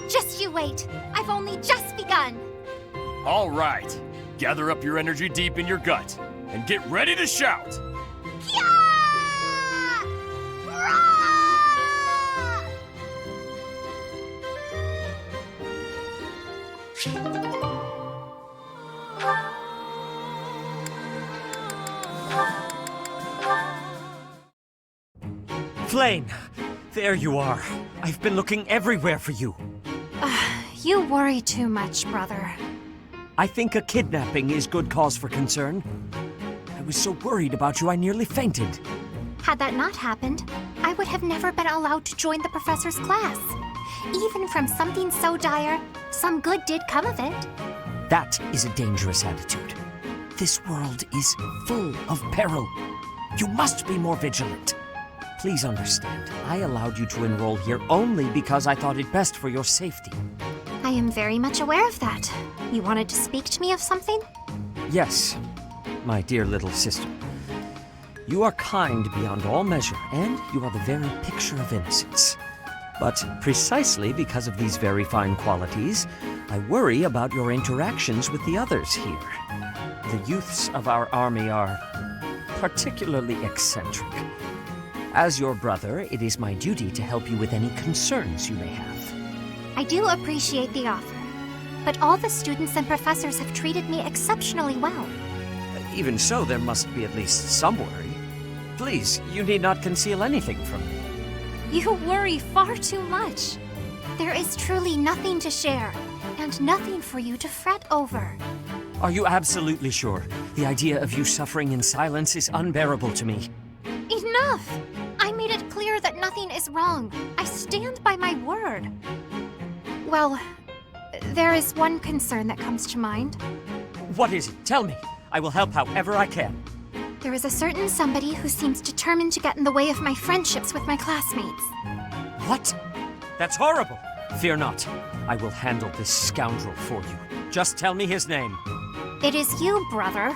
Just you wait. I've only just begun. All right. Gather up your energy deep in your gut and get ready to shout. Flame! There you are. I've been looking everywhere for you. You worry too much, brother. I think a kidnapping is good cause for concern. I was so worried about you I nearly fainted. Had that not happened, I would have never been allowed to join the professor's class. Even from something so dire, some good did come of it. That is a dangerous attitude. This world is full of peril. You must be more vigilant. Please understand, I allowed you to enroll here only because I thought it best for your safety. I am very much aware of that. You wanted to speak to me of something? Yes, my dear little sister. You are kind beyond all measure, and you are the very picture of innocence. But precisely because of these very fine qualities, I worry about your interactions with the others here. The youths of our army are particularly eccentric. As your brother, it is my duty to help you with any concerns you may have. I do appreciate the offer, but all the students and professors have treated me exceptionally well. Even so, there must be at least some worry. Please, you need not conceal anything from me. You worry far too much. There is truly nothing to share, and nothing for you to fret over. Are you absolutely sure? The idea of you suffering in silence is unbearable to me. Enough! I made it clear that nothing is wrong. I stand by my word. Well, there is one concern that comes to mind. What is it? Tell me. I will help however I can. There is a certain somebody who seems determined to get in the way of my friendships with my classmates. What? That's horrible. Fear not. I will handle this scoundrel for you. Just tell me his name. It is you, brother.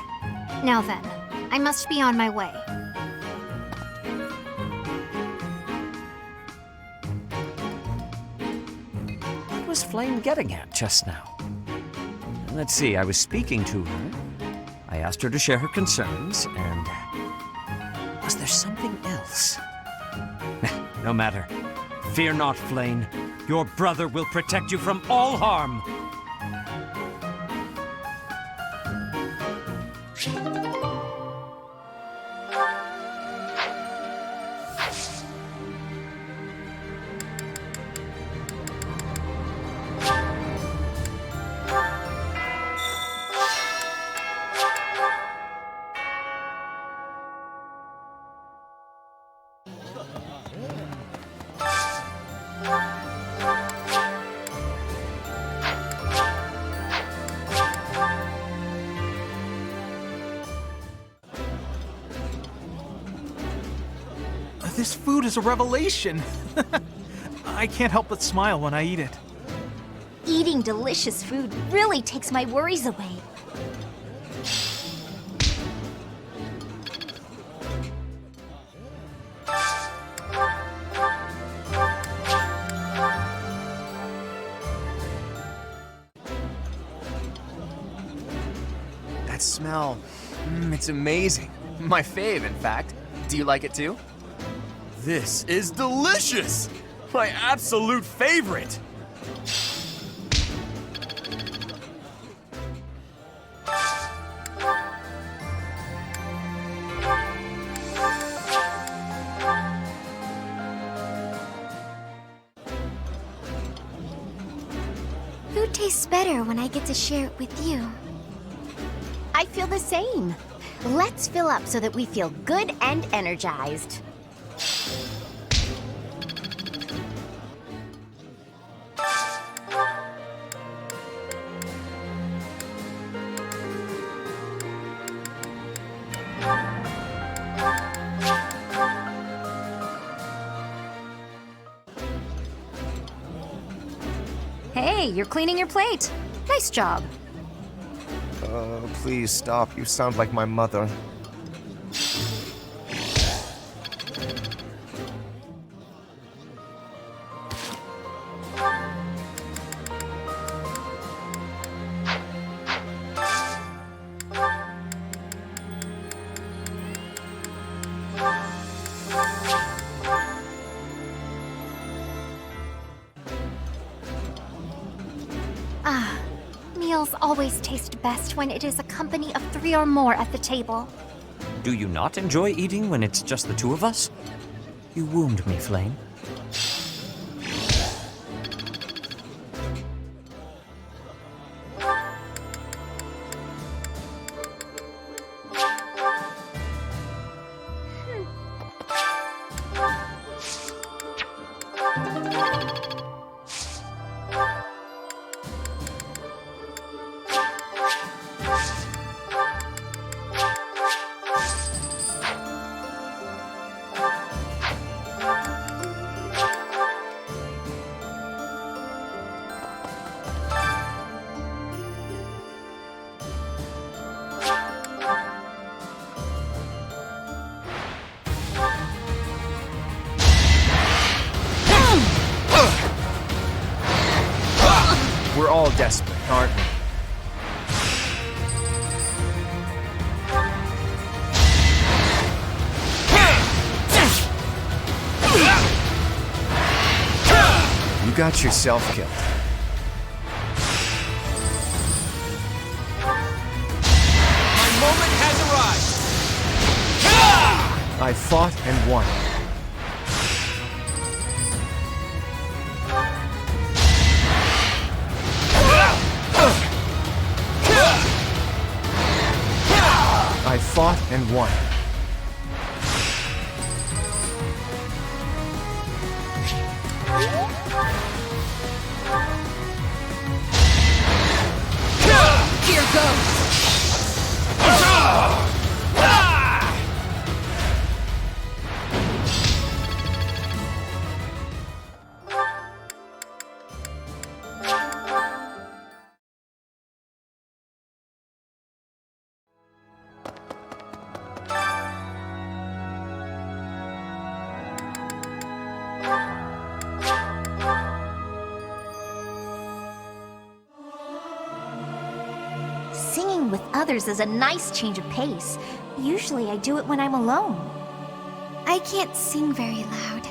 Now then, I must be on my way. What was Flame getting at just now? Let's see, I was speaking to her. I asked her to share her concerns, and... was there something else? No matter. Fear not, Flame. Your brother will protect you from all harm. This food is a revelation. I can't help but smile when I eat it. Eating delicious food really takes my worries away. That smell, it's amazing. My fave, in fact. Do you like it too? This is delicious! My absolute favorite! Food tastes better when I get to share it with you. I feel the same. Let's fill up so that we feel good and energized. Hey, Hey, you're cleaning your plate. Nice job. Please stop. You sound like my mother. Ah, meals always taste best when it is a company of 3 or more at the table. Do you not enjoy eating when it's just the two of us? You wound me, Flame. We're all desperate, aren't we? You got yourself killed. My moment has arrived! I fought and won. I fought and won. Here goes! Singing with others is a nice change of pace. Usually I do it when I'm alone. I can't sing very loud.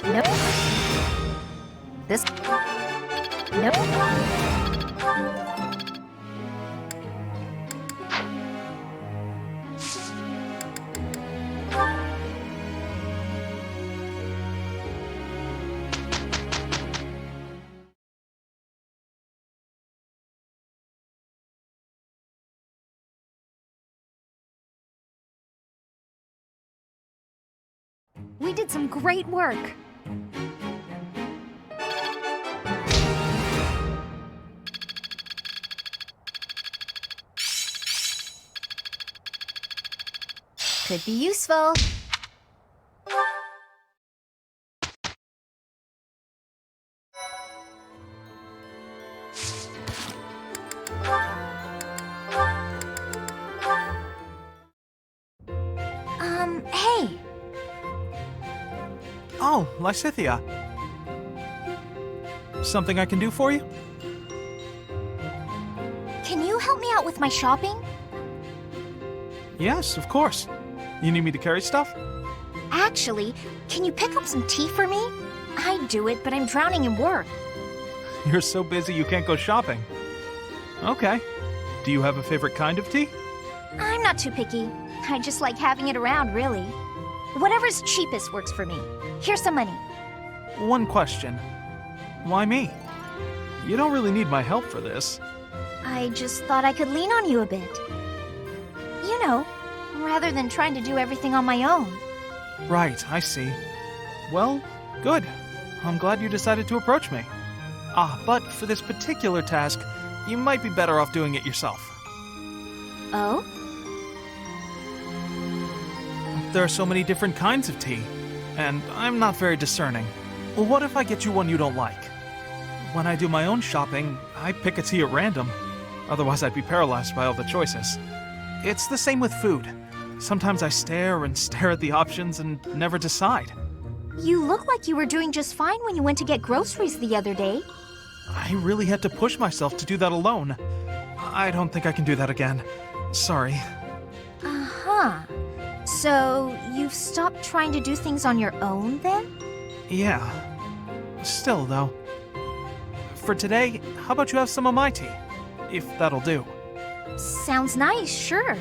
Nope. This. Nope. We did some great work. Could be useful. Oh, Lysithea. Something I can do for you? Can you help me out with my shopping? Yes, of course. You need me to carry stuff? Actually, can you pick up some tea for me? I'd do it, but I'm drowning in work. You're so busy you can't go shopping. Okay. Do you have a favorite kind of tea? I'm not too picky. I just like having it around, really. Whatever's cheapest works for me. Here's some money. One question. Why me? You don't really need my help for this. I just thought I could lean on you a bit. You know, rather than trying to do everything on my own. Right, I see. Well, good. I'm glad you decided to approach me. But for this particular task, you might be better off doing it yourself. Oh? There are so many different kinds of tea, and I'm not very discerning. Well, what if I get you one you don't like? When I do my own shopping, I pick a tea at random. Otherwise, I'd be paralyzed by all the choices. It's the same with food. Sometimes I stare and stare at the options and never decide. You look like you were doing just fine when you went to get groceries the other day. I really had to push myself to do that alone. I don't think I can do that again. Sorry. Uh-huh. So, you've stopped trying to do things on your own, then? Yeah. Still, though. For today, how about you have some of my tea? If that'll do. Sounds nice, sure.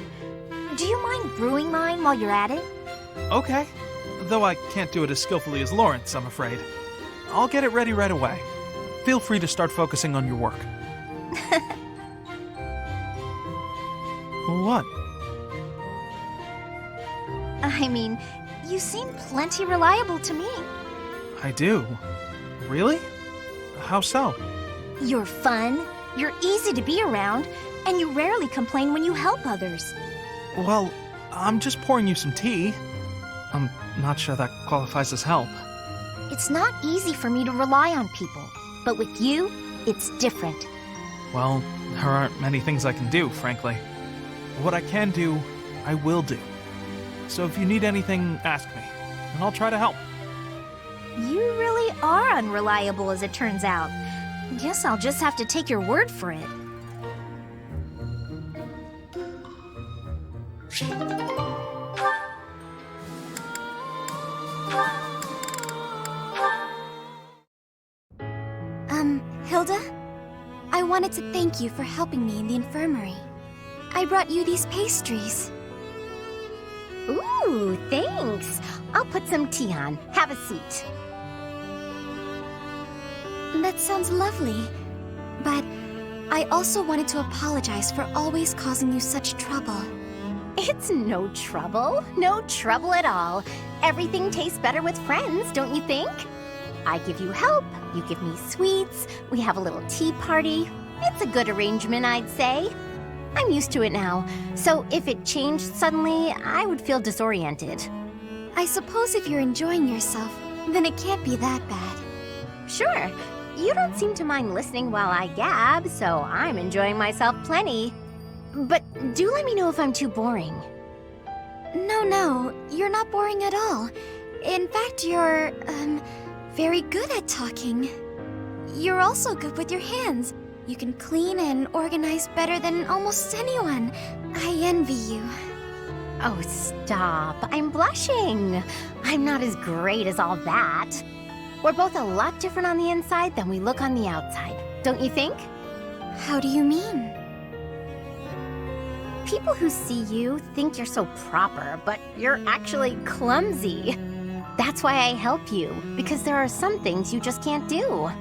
Do you mind brewing mine while you're at it? Okay. Though I can't do it as skillfully as Lawrence, I'm afraid. I'll get it ready right away. Feel free to start focusing on your work. What? I mean, you seem plenty reliable to me. I do. Really? How so? You're fun, you're easy to be around, and you rarely complain when you help others. Well, I'm just pouring you some tea. I'm not sure that qualifies as help. It's not easy for me to rely on people, but with you, it's different. Well, there aren't many things I can do, frankly. What I can do, I will do. So if you need anything, ask me, and I'll try to help. You really are unreliable, as it turns out. Guess I'll just have to take your word for it. Hilda? I wanted to thank you for helping me in the infirmary. I brought you these pastries. Ooh, thanks. I'll put some tea on. Have a seat. That sounds lovely. But I also wanted to apologize for always causing you such trouble. It's no trouble. No trouble at all. Everything tastes better with friends, don't you think? I give you help, you give me sweets, we have a little tea party. It's a good arrangement, I'd say. I'm used to it now, so if it changed suddenly, I would feel disoriented. I suppose if you're enjoying yourself, then it can't be that bad. Sure. You don't seem to mind listening while I gab, so I'm enjoying myself plenty. But do let me know if I'm too boring. No, you're not boring at all. In fact, you're, very good at talking. You're also good with your hands. You can clean and organize better than almost anyone. I envy you. Oh, stop. I'm blushing. I'm not as great as all that. We're both a lot different on the inside than we look on the outside, don't you think? How do you mean? People who see you think you're so proper, but you're actually clumsy. That's why I help you, because there are some things you just can't do.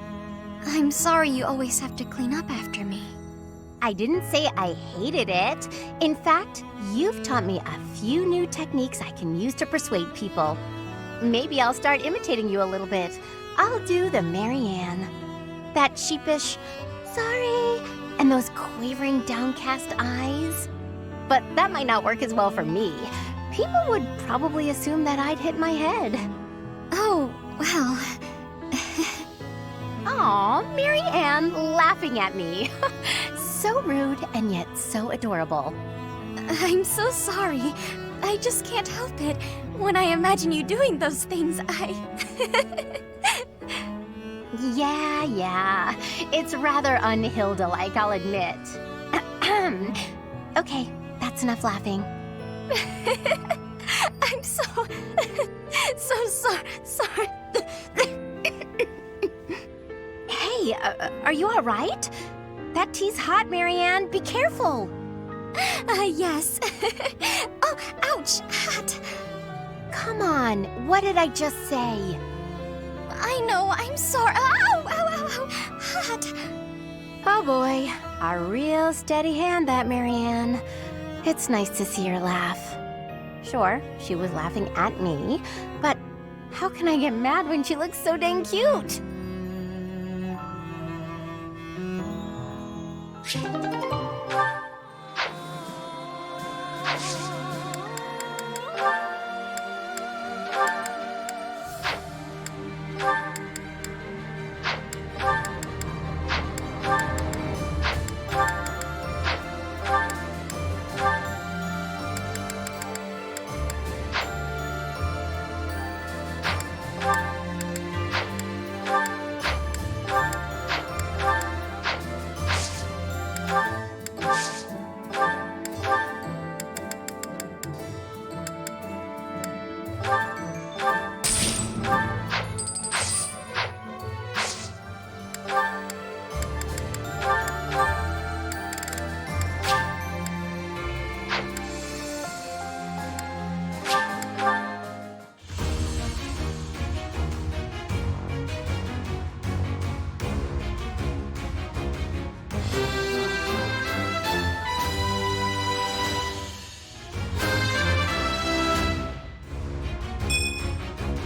I'm sorry you always have to clean up after me. I didn't say I hated it. In fact, you've taught me a few new techniques I can use to persuade people. Maybe I'll start imitating you a little bit. I'll do the Mary Ann. That sheepish, sorry, and those quavering downcast eyes. But that might not work as well for me. People would probably assume that I'd hit my head. Oh, well... Aw, Mary Ann laughing at me. So rude and yet so adorable. I'm so sorry. I just can't help it. When I imagine you doing those things, Yeah. It's rather un-Hilda-like, I'll admit. Okay, that's enough laughing. I'm so sorry. Hey, are you alright? That tea's hot, Marianne. Be careful. Yes. Oh, ouch, hot. Come on, what did I just say? I know, I'm sorry. Ow, hot. Oh boy, a real steady hand, that Marianne. It's nice to see her laugh. Sure, she was laughing at me, but how can I get mad when she looks so dang cute?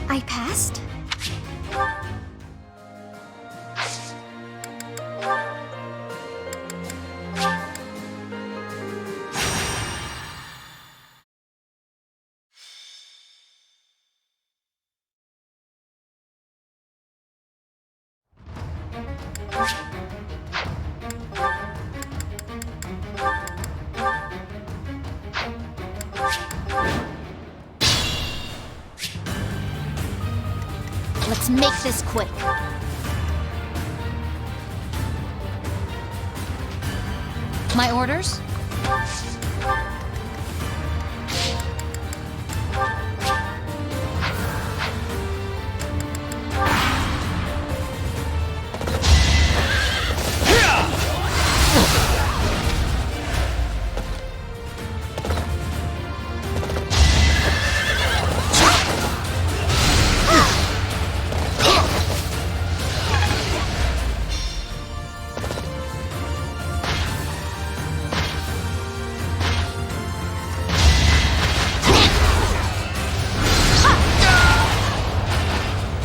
I passed? Let's make this quick. My orders?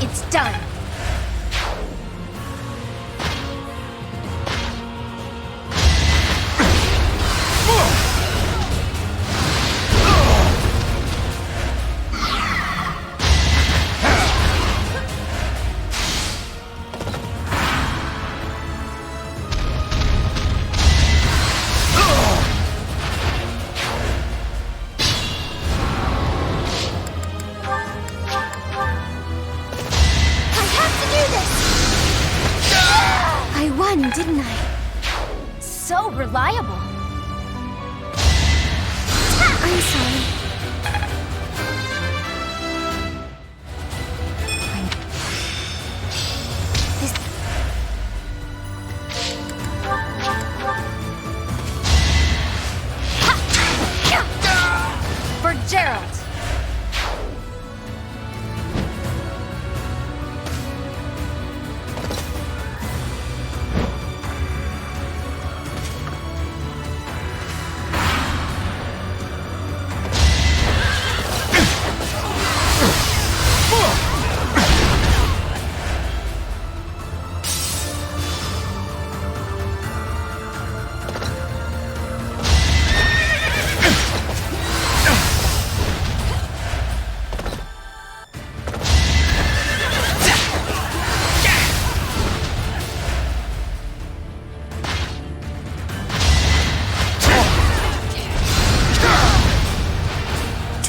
It's done. I won, didn't I? So reliable. I'm sorry. For Gerald.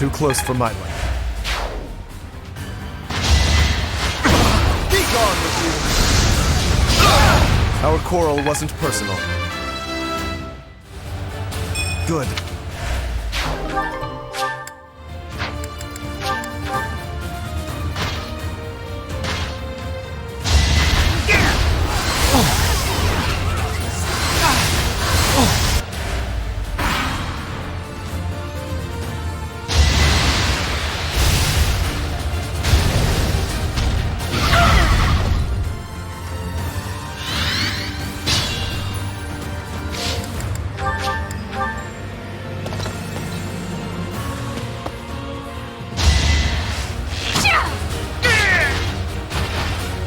too close for my liking. Be gone with you! Our quarrel wasn't personal. Good.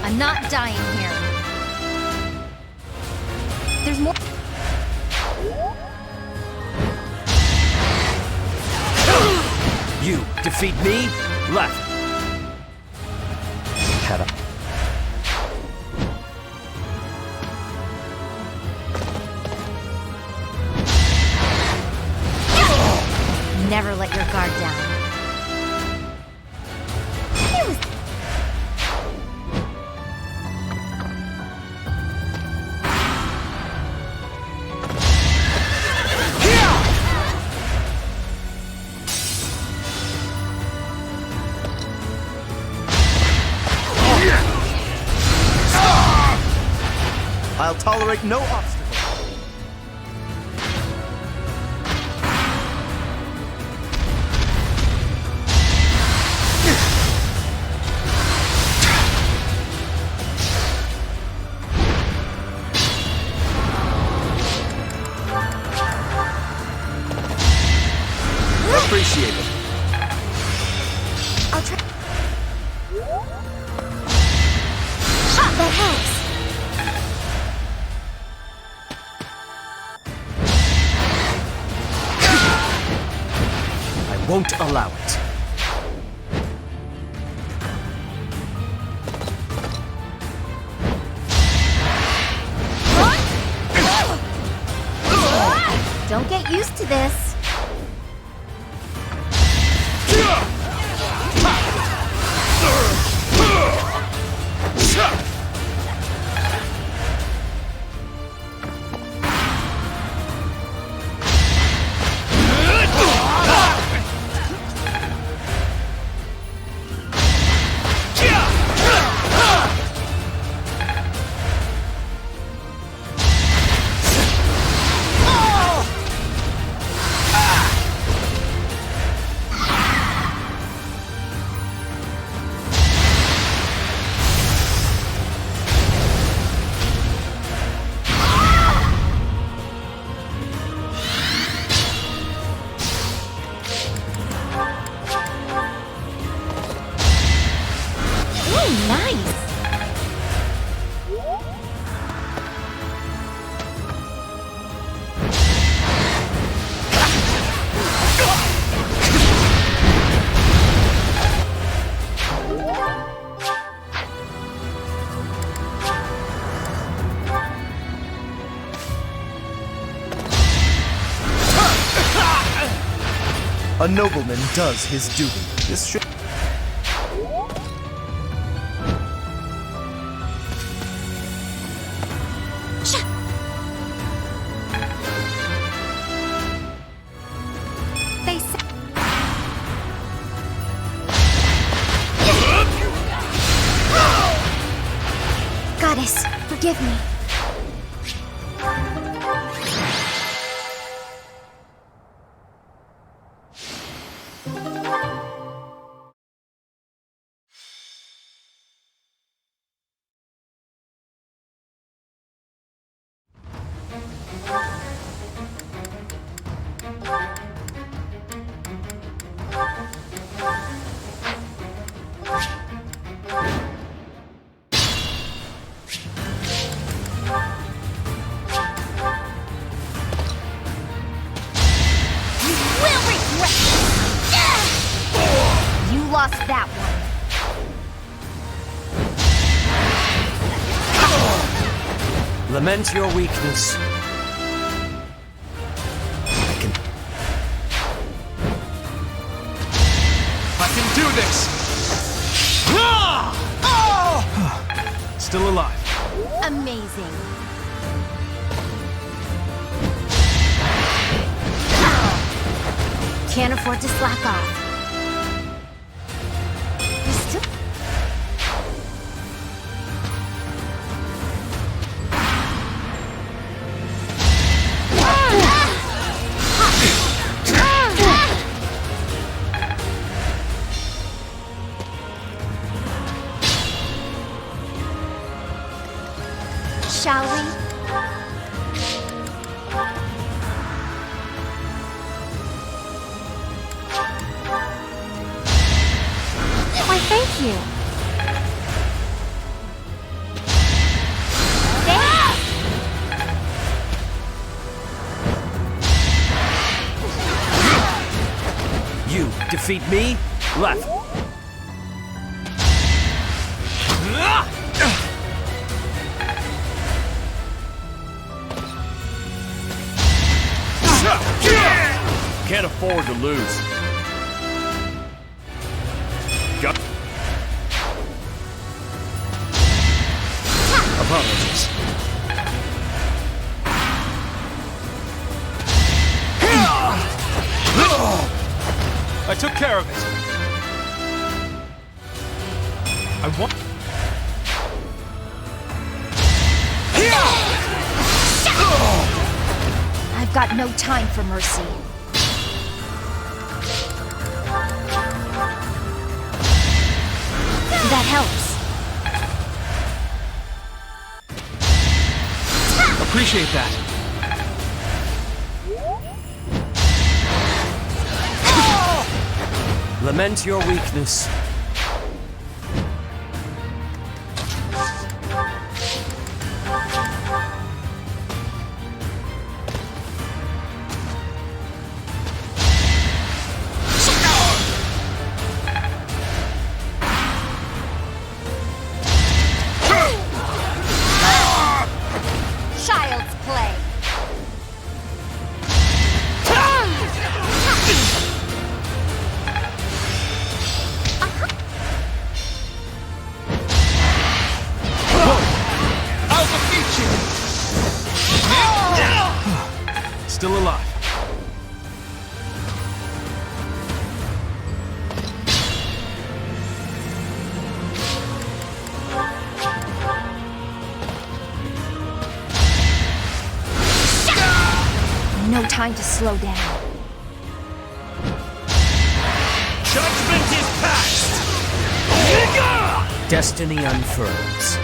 I'm not dying here. There's more. You defeat me? Left. Head up. Never let your guard down. I'll tolerate no obstacle. Appreciate it. I'll try. That helps. I won't allow it. Don't get used to this. Nice. A nobleman does his duty. This should... They say Goddess, forgive me. lost that one. Lament your weakness. I can... this! Still alive. Amazing. Can't afford to slack off. Still... Shall we? Why, thank you. You defeat me? Left. Can't afford to lose. Got. Apologies. I took care of it. I want... I've got no time for mercy. That helps. Appreciate that. Lament your weakness. Child's play. I'll defeat you! Still alive. No time to slow down. Judgment is past! Destiny unfurls.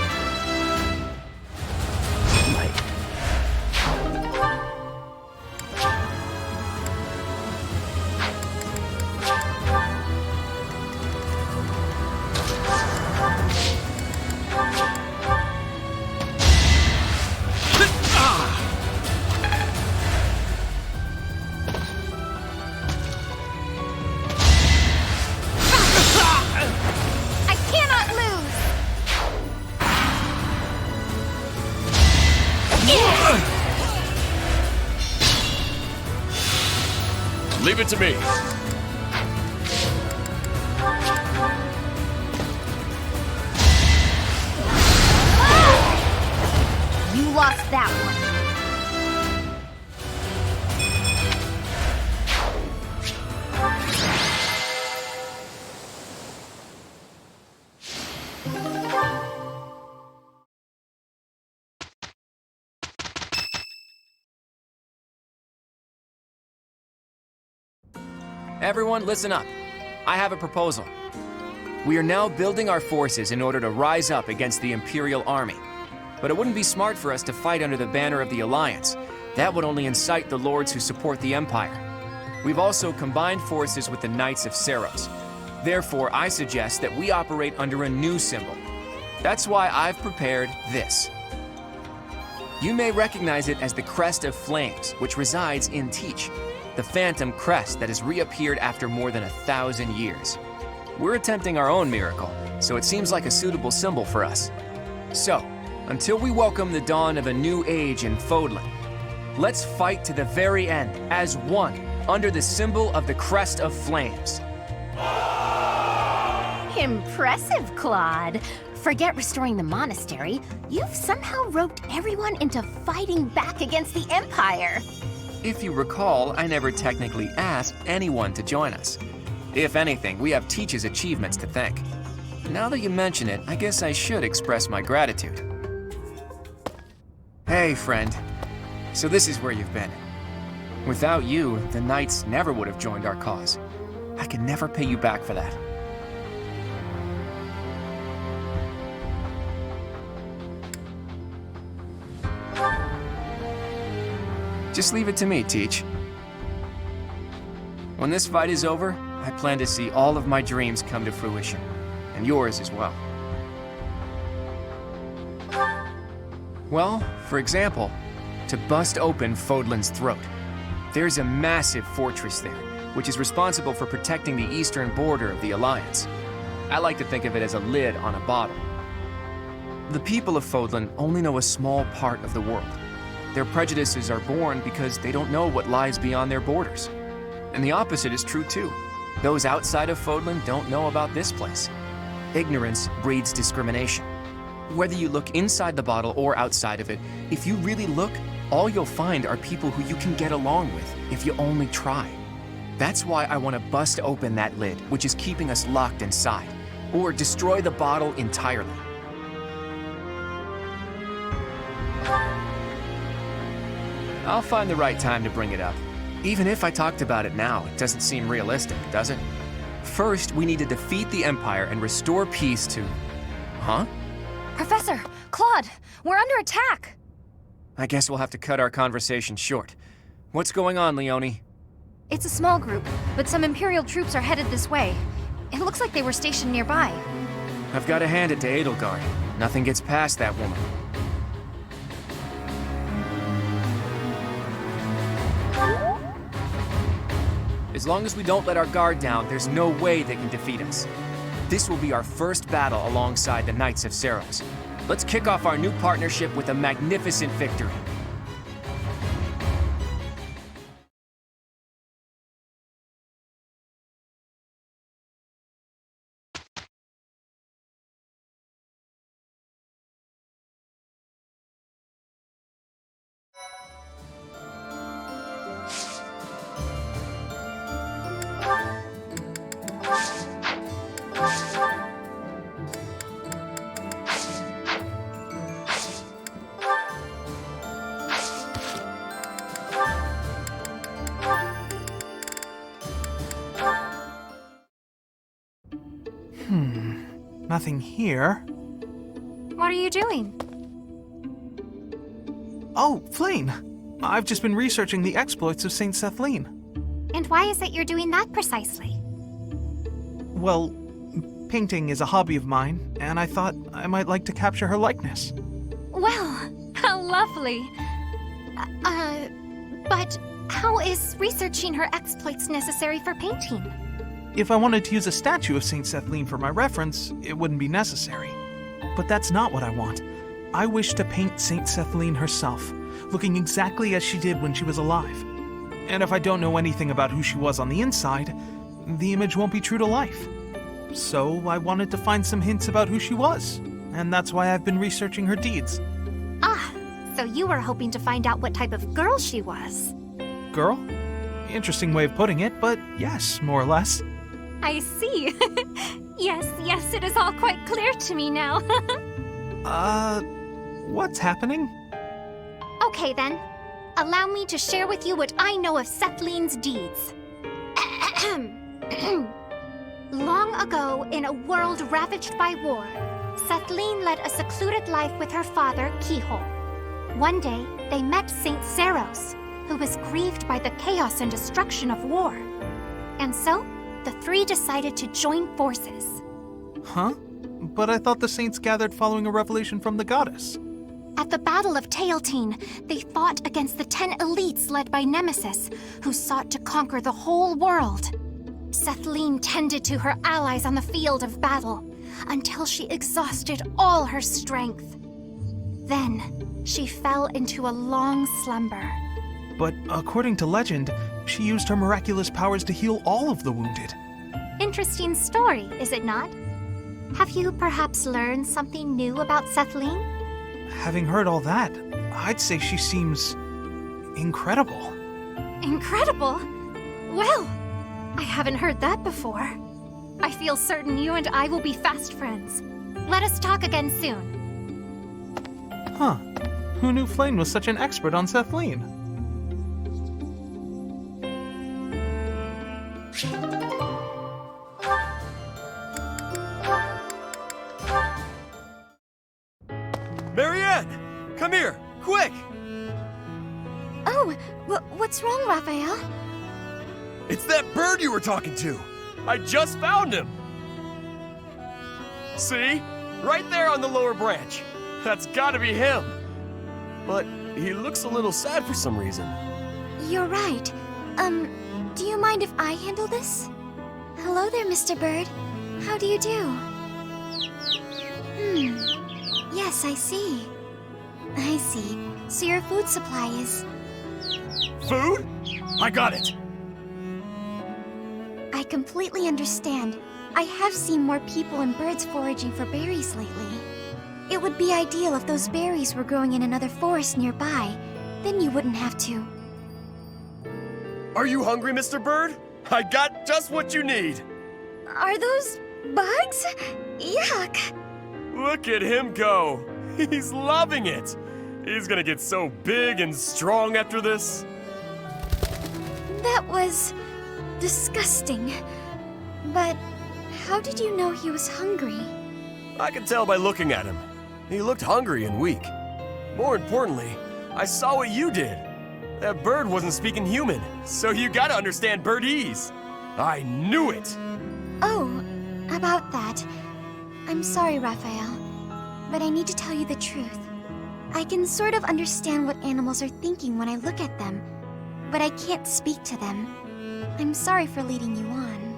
I cannot lose. Leave it to me. You lost that one. Everyone, listen up. I have a proposal. We are now building our forces in order to rise up against the Imperial Army. But it wouldn't be smart for us to fight under the banner of the Alliance. That would only incite the lords who support the Empire. We've also combined forces with the Knights of Seros. Therefore, I suggest that we operate under a new symbol. That's why I've prepared this. You may recognize it as the Crest of Flames, which resides in Teach, the phantom crest that has reappeared after more than 1,000 years. We're attempting our own miracle, so it seems like a suitable symbol for us. So, until we welcome the dawn of a new age in Fodlan, let's fight to the very end as one under the symbol of the Crest of Flames. Impressive, Claude. Forget restoring the monastery. You've somehow roped everyone into fighting back against the Empire. If you recall, I never technically asked anyone to join us. If anything, we have Teach's achievements to thank. Now that you mention it, I guess I should express my gratitude. Hey, friend. So this is where you've been. Without you, the Knights never would have joined our cause. I can never pay you back for that. Just leave it to me, Teach. When this fight is over, I plan to see all of my dreams come to fruition, and yours as well. Well, for example, to bust open Fodlan's throat. There's a massive fortress there, which is responsible for protecting the eastern border of the Alliance. I like to think of it as a lid on a bottle. The people of Fodlan only know a small part of the world. Their prejudices are born because they don't know what lies beyond their borders. And the opposite is true too. Those outside of Fodlan don't know about this place. Ignorance breeds discrimination. Whether you look inside the bottle or outside of it, if you really look, all you'll find are people who you can get along with if you only try. That's why I want to bust open that lid, which is keeping us locked inside, or destroy the bottle entirely. I'll find the right time to bring it up. Even if I talked about it now, it doesn't seem realistic, does it? First, we need to defeat the Empire and restore peace to... Huh? Professor! Claude! We're under attack! I guess we'll have to cut our conversation short. What's going on, Leone? It's a small group, but some Imperial troops are headed this way. It looks like they were stationed nearby. I've got to hand it to Edelgard. Nothing gets past that woman. As long as we don't let our guard down, there's no way they can defeat us. This will be our first battle alongside the Knights of Seiros. Let's kick off our new partnership with a magnificent victory. Nothing here. What are you doing? Oh, Flayn! I've just been researching the exploits of Saint Sethlene. And why is it you're doing that precisely? Well, painting is a hobby of mine, and I thought I might like to capture her likeness. Well, how lovely. But how is researching her exploits necessary for painting? If I wanted to use a statue of Saint Sethlene for my reference, it wouldn't be necessary. But that's not what I want. I wish to paint Saint Sethlene herself, looking exactly as she did when she was alive. And if I don't know anything about who she was on the inside, the image won't be true to life. So I wanted to find some hints about who she was, and that's why I've been researching her deeds. Ah, so you were hoping to find out what type of girl she was. Girl? Interesting way of putting it, but yes, more or less. I see. Yes, it is all quite clear to me now. What's happening? Okay then. Allow me to share with you what I know of Sethlene's deeds. Long ago, in a world ravaged by war, Sethlene led a secluded life with her father, Keyhole. One day, they met Saint Seiros, who was grieved by the chaos and destruction of war. And so, the three decided to join forces. Huh? But I thought the saints gathered following a revelation from the goddess. At the Battle of Teotine, they fought against the 10 elites led by Nemesis, who sought to conquer the whole world. Sethlene tended to her allies on the field of battle, until she exhausted all her strength. Then, she fell into a long slumber. But according to legend, she used her miraculous powers to heal all of the wounded. Interesting story, is it not? Have you perhaps learned something new about Sethlene? Having heard all that, I'd say she seems incredible. Incredible? Well, I haven't heard that before. I feel certain you and I will be fast friends. Let us talk again soon. Huh. Who knew Flame was such an expert on Sethlene? Marianne! Come here! Quick! Oh, what's wrong, Raphael? It's that bird you were talking to! I just found him! See? Right there on the lower branch. That's gotta be him. But he looks a little sad for some reason. You're right. Do you mind if I handle this? Hello there, Mr. Bird. How do you do? Yes, I see. I see. So your food supply is... Food? I got it! I completely understand. I have seen more people and birds foraging for berries lately. It would be ideal if those berries were growing in another forest nearby. Then you wouldn't have to. Are you hungry, Mr. Bird? I got just what you need. Are those bugs? Yuck! Look at him go. He's loving it. He's gonna get so big and strong after this. That was disgusting. But how did you know he was hungry? I could tell by looking at him. He looked hungry and weak. More importantly, I saw what you did. That bird wasn't speaking human, so you gotta understand birdese. I knew it! Oh, about that. I'm sorry, Raphael, but I need to tell you the truth. I can sort of understand what animals are thinking when I look at them, but I can't speak to them. I'm sorry for leading you on.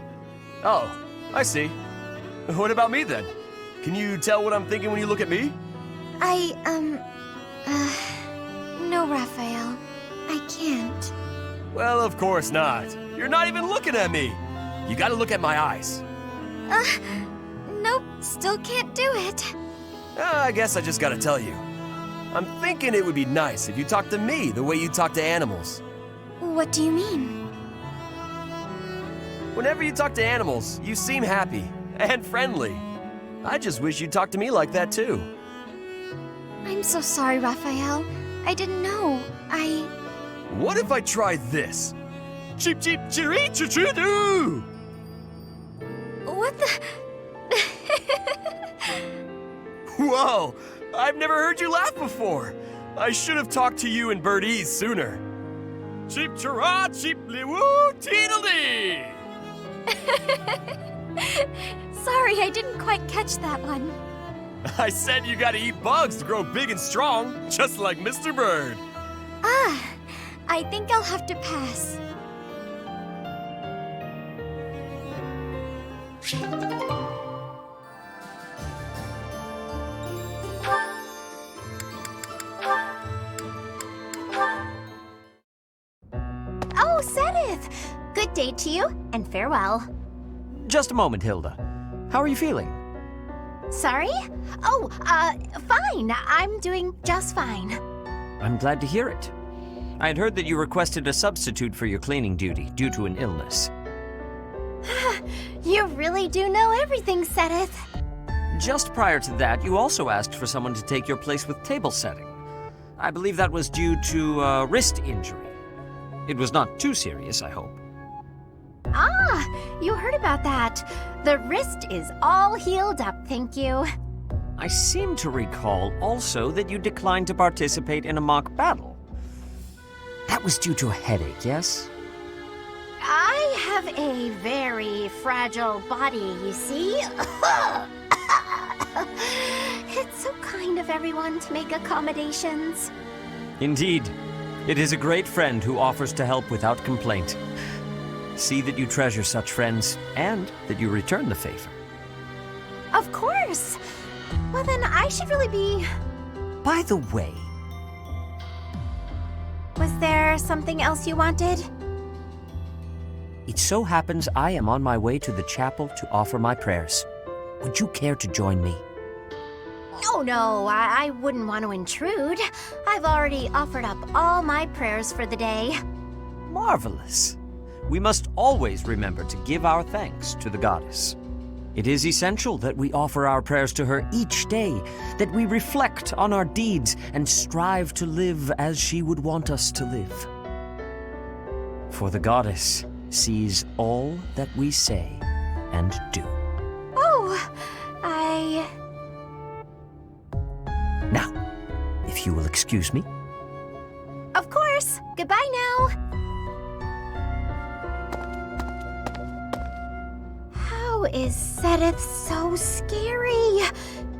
Oh, I see. What about me then? Can you tell what I'm thinking when you look at me? No, Raphael. I can't. Well, of course not. You're not even looking at me. You gotta look at my eyes. Nope, still can't do it. I guess I just gotta tell you. I'm thinking it would be nice if you talked to me the way you talk to animals. What do you mean? Whenever you talk to animals, you seem happy and friendly. I just wish you'd talk to me like that too. I'm so sorry, Raphael. I didn't know. What if I tried this? Cheep cheep chiree choo choo doo! What the? Whoa! I've never heard you laugh before. I should have talked to you in birdese sooner. Cheep chirah cheeply woo teedledee! Sorry, I didn't quite catch that one. I said you gotta eat bugs to grow big and strong, just like Mr. Bird. I think I'll have to pass. Oh, Sedith! Good day to you, and farewell. Just a moment, Hilda. How are you feeling? Sorry? Oh, fine. I'm doing just fine. I'm glad to hear it. I had heard that you requested a substitute for your cleaning duty due to an illness. You really do know everything, Sedith. Just prior to that, you also asked for someone to take your place with table setting. I believe that was due to a wrist injury. It was not too serious, I hope. Ah, you heard about that. The wrist is all healed up, thank you. I seem to recall also that you declined to participate in a mock battle. That was due to a headache, yes? I have a very fragile body, you see. It's so kind of everyone to make accommodations. Indeed. It is a great friend who offers to help without complaint. See that you treasure such friends, and that you return the favor. Of course. Well, then I should really be... By the way... Was there something else you wanted? It so happens I am on my way to the chapel to offer my prayers. Would you care to join me? No, I wouldn't want to intrude. I've already offered up all my prayers for the day. Marvelous. We must always remember to give our thanks to the goddess. It is essential that we offer our prayers to her each day, that we reflect on our deeds and strive to live as she would want us to live. For the goddess sees all that we say and do. Oh, Now, if you will excuse me. Of course. Goodbye now. How is Sedith so scary?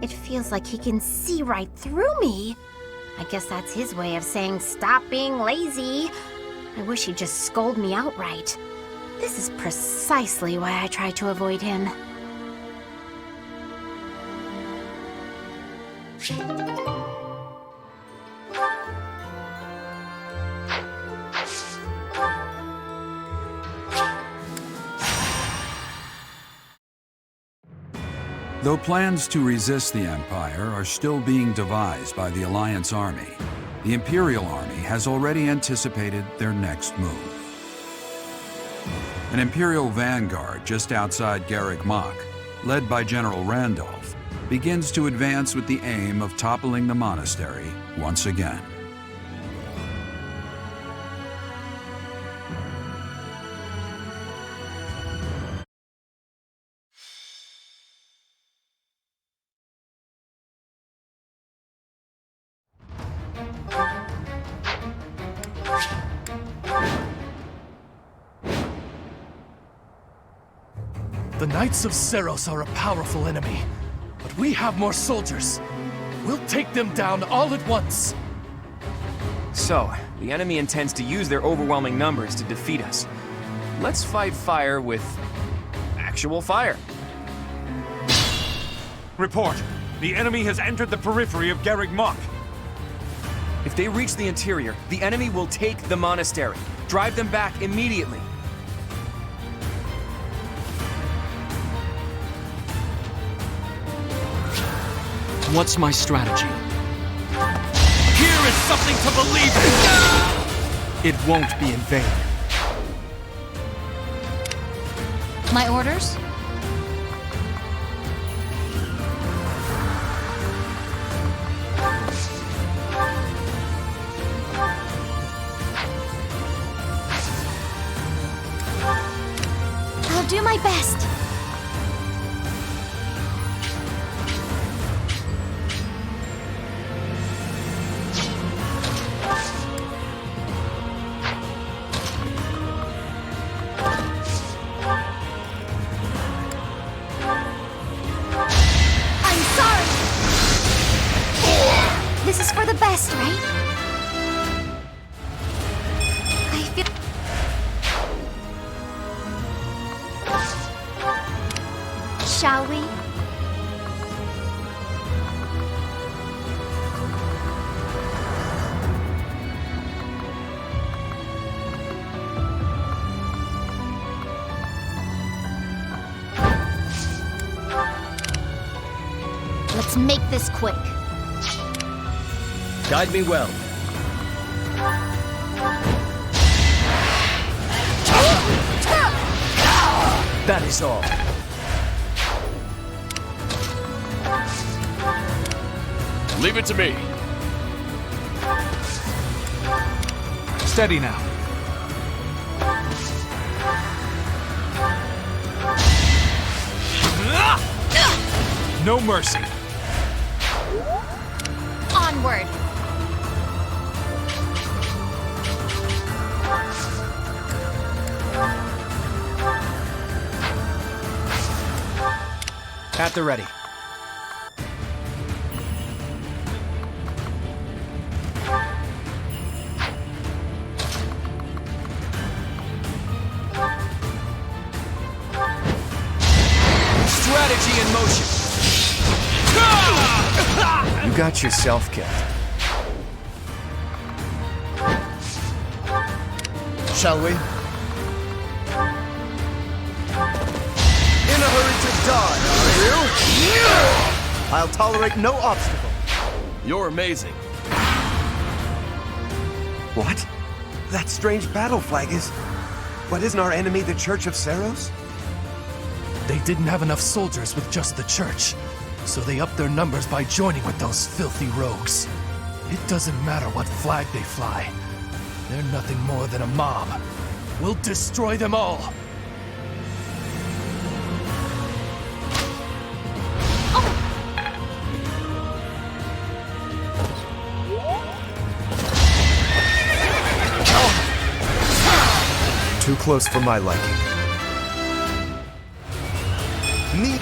It feels like he can see right through me. I guess that's his way of saying stop being lazy. I wish he'd just scold me outright. This is precisely why I try to avoid him. Though plans to resist the Empire are still being devised by the Alliance Army, the Imperial Army has already anticipated their next move. An Imperial vanguard just outside Garreg Mach, led by General Randolph, begins to advance with the aim of toppling the monastery once again. The Knights of Seros are a powerful enemy, but we have more soldiers. We'll take them down all at once. So, the enemy intends to use their overwhelming numbers to defeat us. Let's fight fire with actual fire. Report. The enemy has entered the periphery of Garreg Mach. If they reach the interior, the enemy will take the monastery. Drive them back immediately. What's my strategy? Here is something to believe in! It won't be in vain. My orders? I'll do my best. This is for the best, right? I feel... Shall we? Let's make this quick. Guide me well. That is all. Leave it to me. Steady now. No mercy. Onward. At the ready. Strategy in motion. You got yourself killed. Shall we? In a hurry to die, are we? I'll tolerate no obstacle. You're amazing. What? That strange battle flag is... But isn't our enemy the Church of Seros? They didn't have enough soldiers with just the church, so they upped their numbers by joining with those filthy rogues. It doesn't matter what flag they fly. They're nothing more than a mob. We'll destroy them all. Too close for my liking. Me.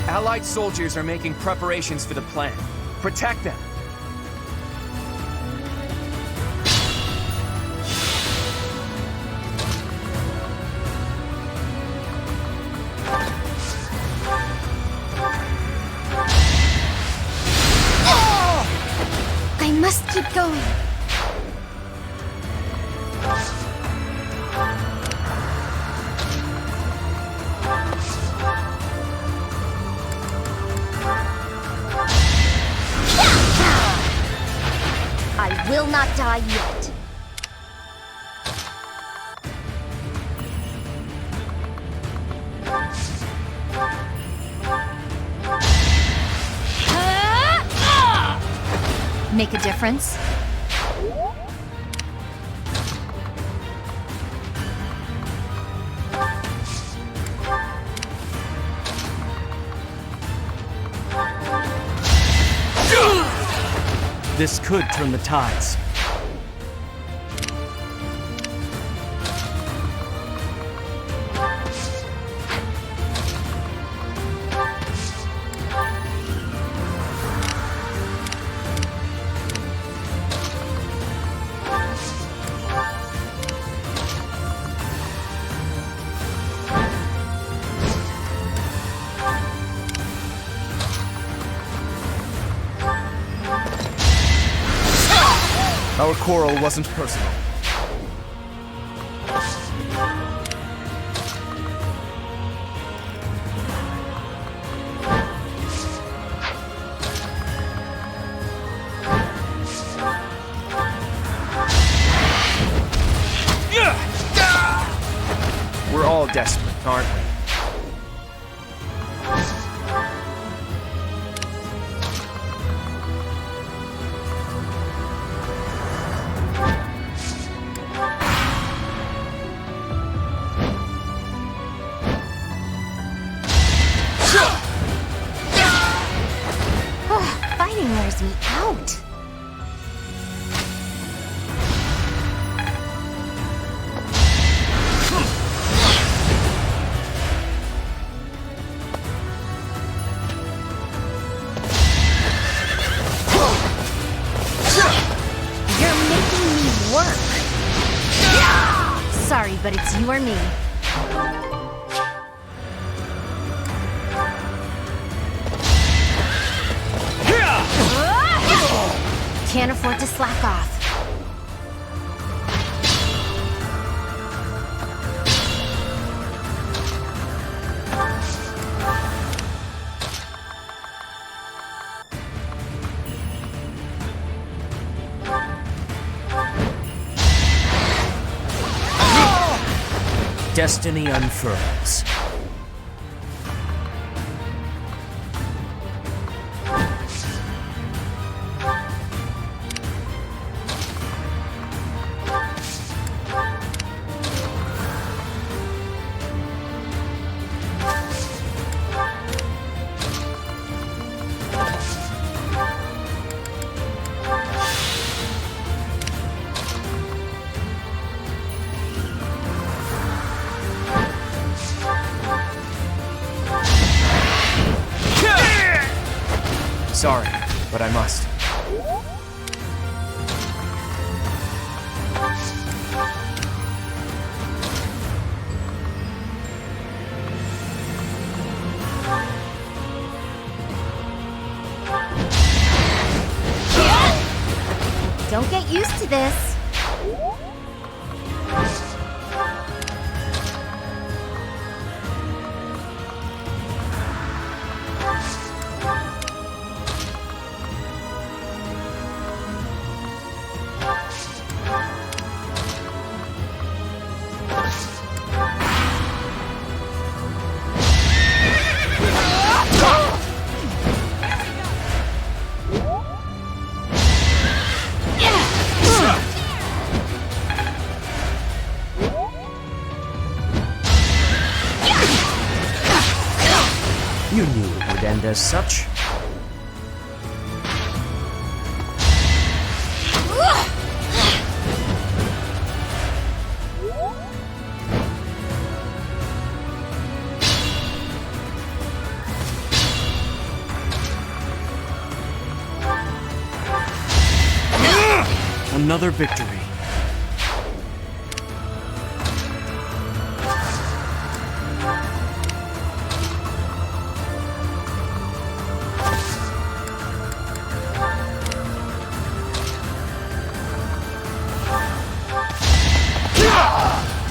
Allied soldiers are making preparations for the plan. Protect them. I must keep going. I will not die yet. Make a difference? This could turn the tides. Our quarrel wasn't personal. We're all desperate, aren't we? Fighting wears me out. You're making me work. Sorry, but it's you or me. Can't afford to slack off. Destiny unfurls. sorry, but I must. Don't get used to this. You knew it would end as such. Another victory.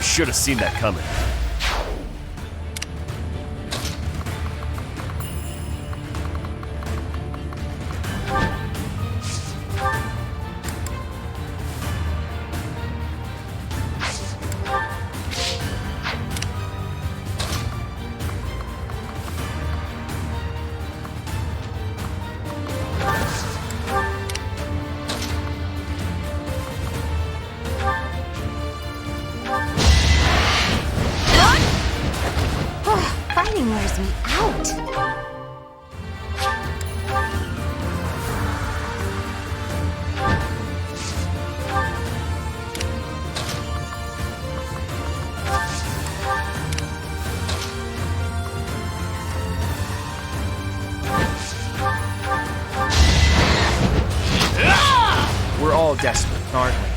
Should have seen that coming. Fighting wears me out. We're all desperate, aren't we?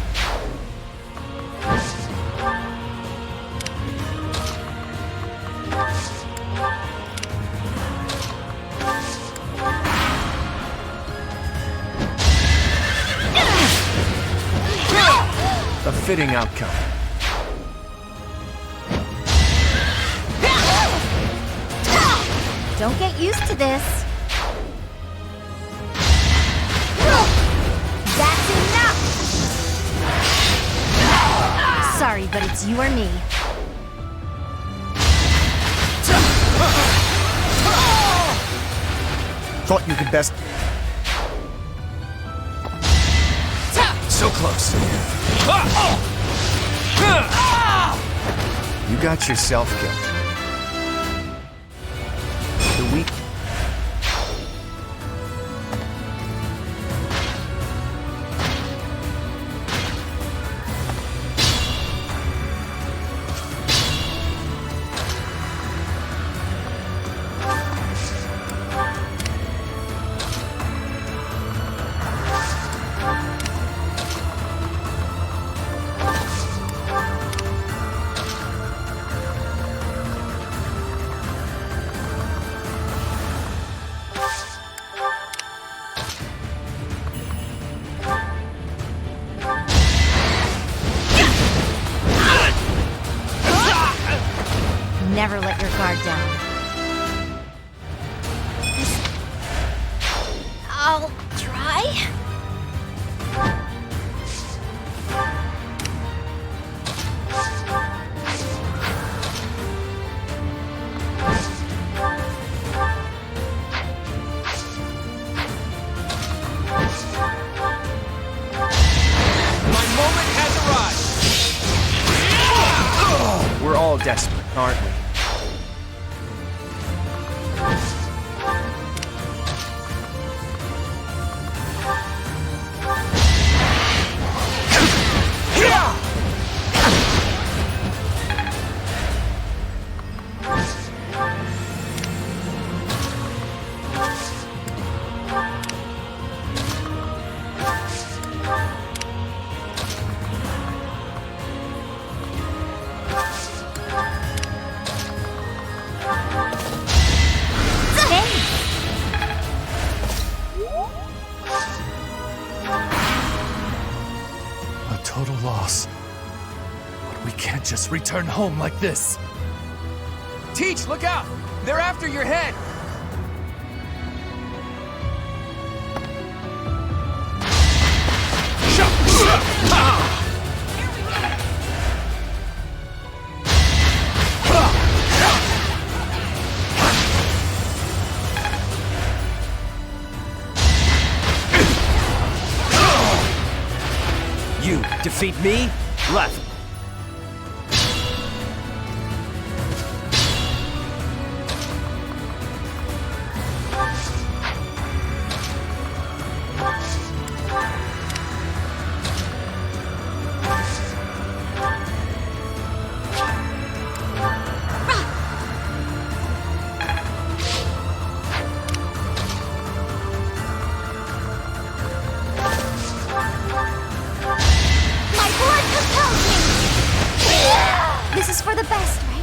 A fitting outcome. Don't get used to this. That's enough! Sorry, but it's you or me. Thought you could best... So close. You got yourself killed. The weak... Never let your guard down. I'll try. My moment has arrived! We're all desperate, aren't we? can't just return home like this. Teach, look out! They're after your head! You defeat me? Left. This is for the best, right?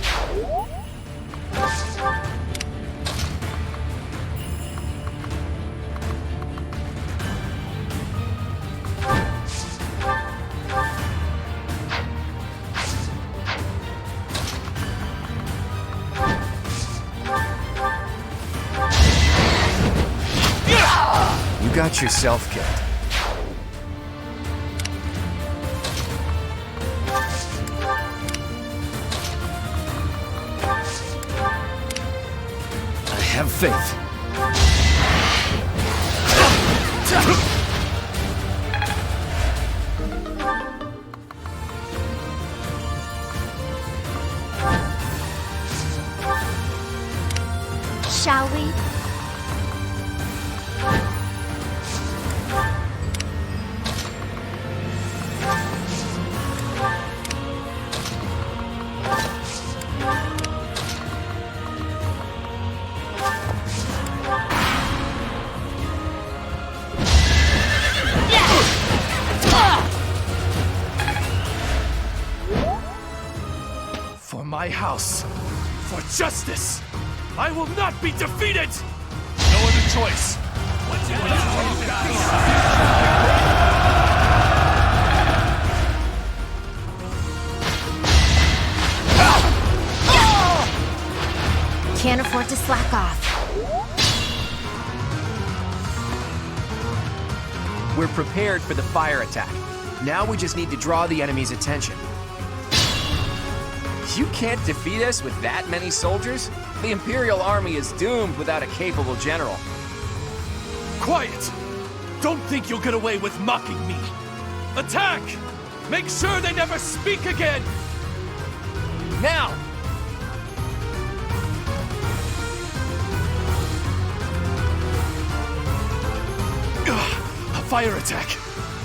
You got yourself killed. Have faith. Shall we? For my house, for justice, I will not be defeated! No other choice. Can't afford to slack off. We're prepared for the fire attack. Now we just need to draw the enemy's attention. You can't defeat us with that many soldiers? The Imperial Army is doomed without a capable general. Quiet! Don't think you'll get away with mocking me. Attack! Make sure they never speak again! Now! A fire attack!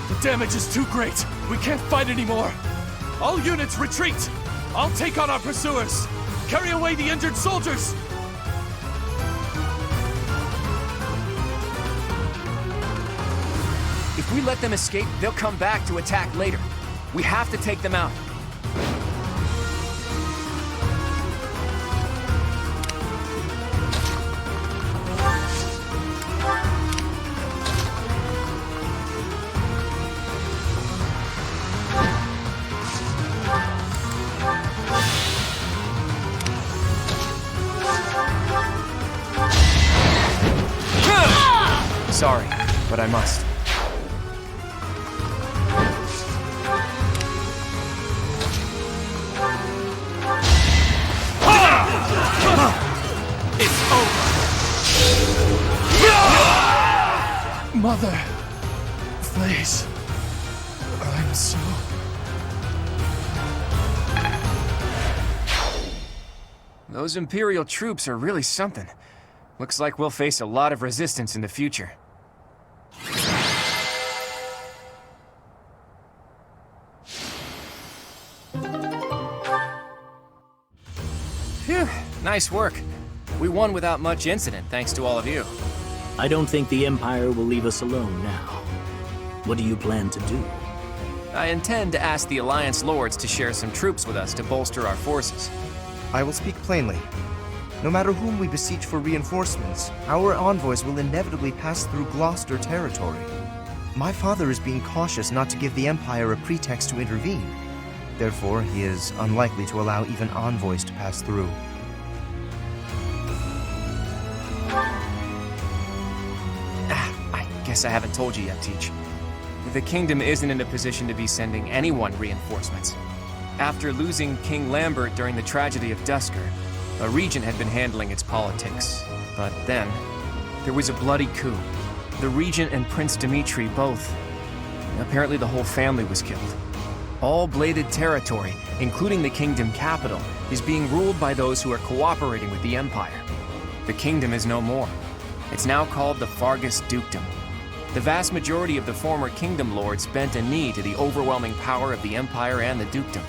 The damage is too great. We can't fight anymore. All units retreat! I'll take on our pursuers! Carry away the injured soldiers! If we let them escape, they'll come back to attack later. We have to take them out. Sorry, but I must. It's over! Mother, please. I'm so... Those Imperial troops are really something. Looks like we'll face a lot of resistance in the future. Phew, nice work. We won without much incident, thanks to all of you. I don't think the Empire will leave us alone now. What do you plan to do? I intend to ask the Alliance Lords to share some troops with us to bolster our forces. I will speak plainly. No matter whom we beseech for reinforcements, our envoys will inevitably pass through Gloucester territory. My father is being cautious not to give the Empire a pretext to intervene. Therefore, he is unlikely to allow even envoys to pass through. I guess I haven't told you yet, Teach. The kingdom isn't in a position to be sending anyone reinforcements. After losing King Lambert during the tragedy of Dusker, a regent had been handling its politics. But then, there was a bloody coup. The regent and Prince Dimitri both. Apparently the whole family was killed. All bladed territory, including the kingdom capital, is being ruled by those who are cooperating with the Empire. The kingdom is no more. It's now called the Fargus Dukedom. The vast majority of the former kingdom lords bent a knee to the overwhelming power of the Empire and the Dukedom,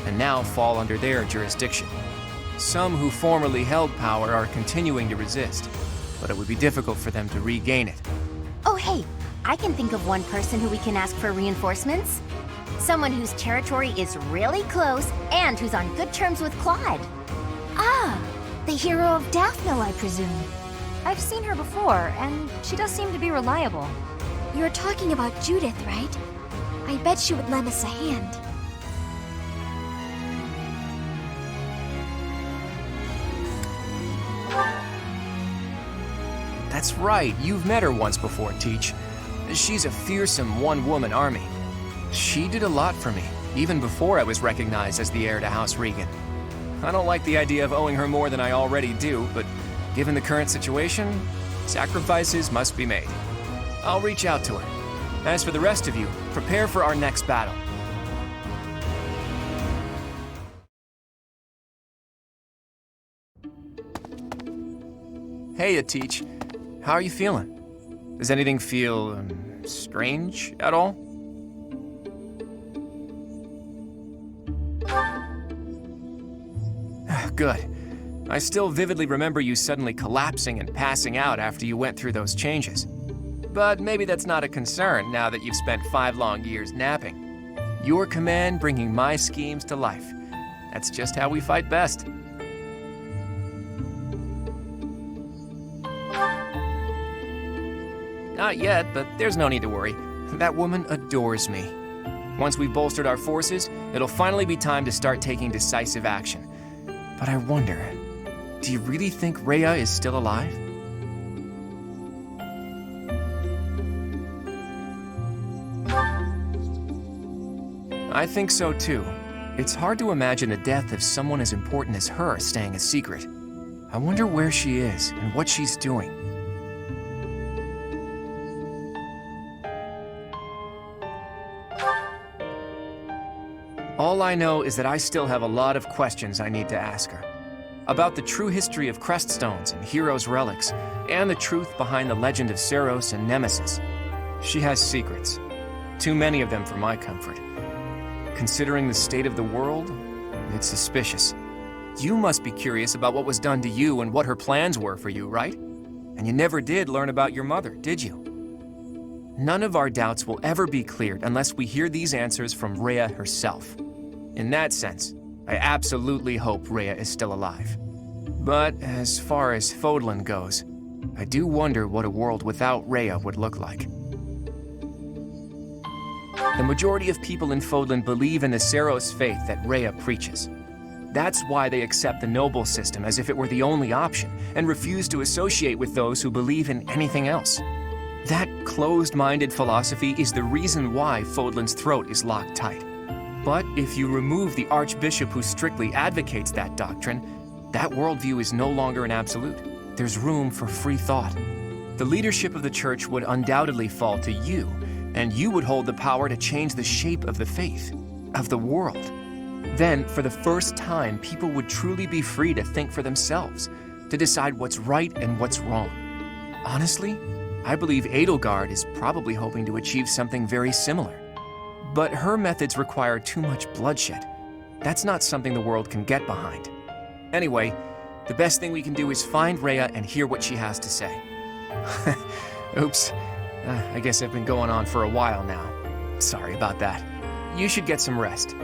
and now fall under their jurisdiction. Some who formerly held power are continuing to resist, but it would be difficult for them to regain it. Oh hey, I can think of one person who we can ask for reinforcements. Someone whose territory is really close and who's on good terms with Claude. Ah, the hero of Daphne, I presume. I've seen her before, and she does seem to be reliable. You're talking about Judith, right? I bet she would lend us a hand. That's right, you've met her once before, Teach. She's a fearsome one-woman army. She did a lot for me, even before I was recognized as the heir to House Regan. I don't like the idea of owing her more than I already do, but given the current situation, sacrifices must be made. I'll reach out to her. As for the rest of you, prepare for our next battle. Hey, Teach. How are you feeling? Does anything feel strange at all? Good. I still vividly remember you suddenly collapsing and passing out after you went through those changes. But maybe that's not a concern now that you've spent 5 long years napping. Your command bringing my schemes to life. That's just how we fight best. Not yet, but there's no need to worry. That woman adores me. Once we've bolstered our forces, it'll finally be time to start taking decisive action. But I wonder, do you really think Rhea is still alive? I think so too. It's hard to imagine the death of someone as important as her staying a secret. I wonder where she is and what she's doing. All I know is that I still have a lot of questions I need to ask her. About the true history of Creststones and Heroes' Relics, and the truth behind the legend of Seros and Nemesis. She has secrets. Too many of them for my comfort. Considering the state of the world, it's suspicious. You must be curious about what was done to you and what her plans were for you, right? And you never did learn about your mother, did you? None of our doubts will ever be cleared unless we hear these answers from Rhea herself. In that sense, I absolutely hope Rhea is still alive. But as far as Fodlan goes, I do wonder what a world without Rhea would look like. The majority of people in Fodlan believe in the Seros faith that Rhea preaches. That's why they accept the noble system as if it were the only option, and refuse to associate with those who believe in anything else. That closed-minded philosophy is the reason why Fodlan's throat is locked tight. But if you remove the archbishop who strictly advocates that doctrine, that worldview is no longer an absolute. There's room for free thought. The leadership of the church would undoubtedly fall to you, and you would hold the power to change the shape of the faith, of the world. Then, for the first time, people would truly be free to think for themselves, to decide what's right and what's wrong. Honestly, I believe Edelgard is probably hoping to achieve something very similar. But her methods require too much bloodshed. That's not something the world can get behind. Anyway, the best thing we can do is find Rhea and hear what she has to say. Oops. I guess I've been going on for a while now. Sorry about that. You should get some rest.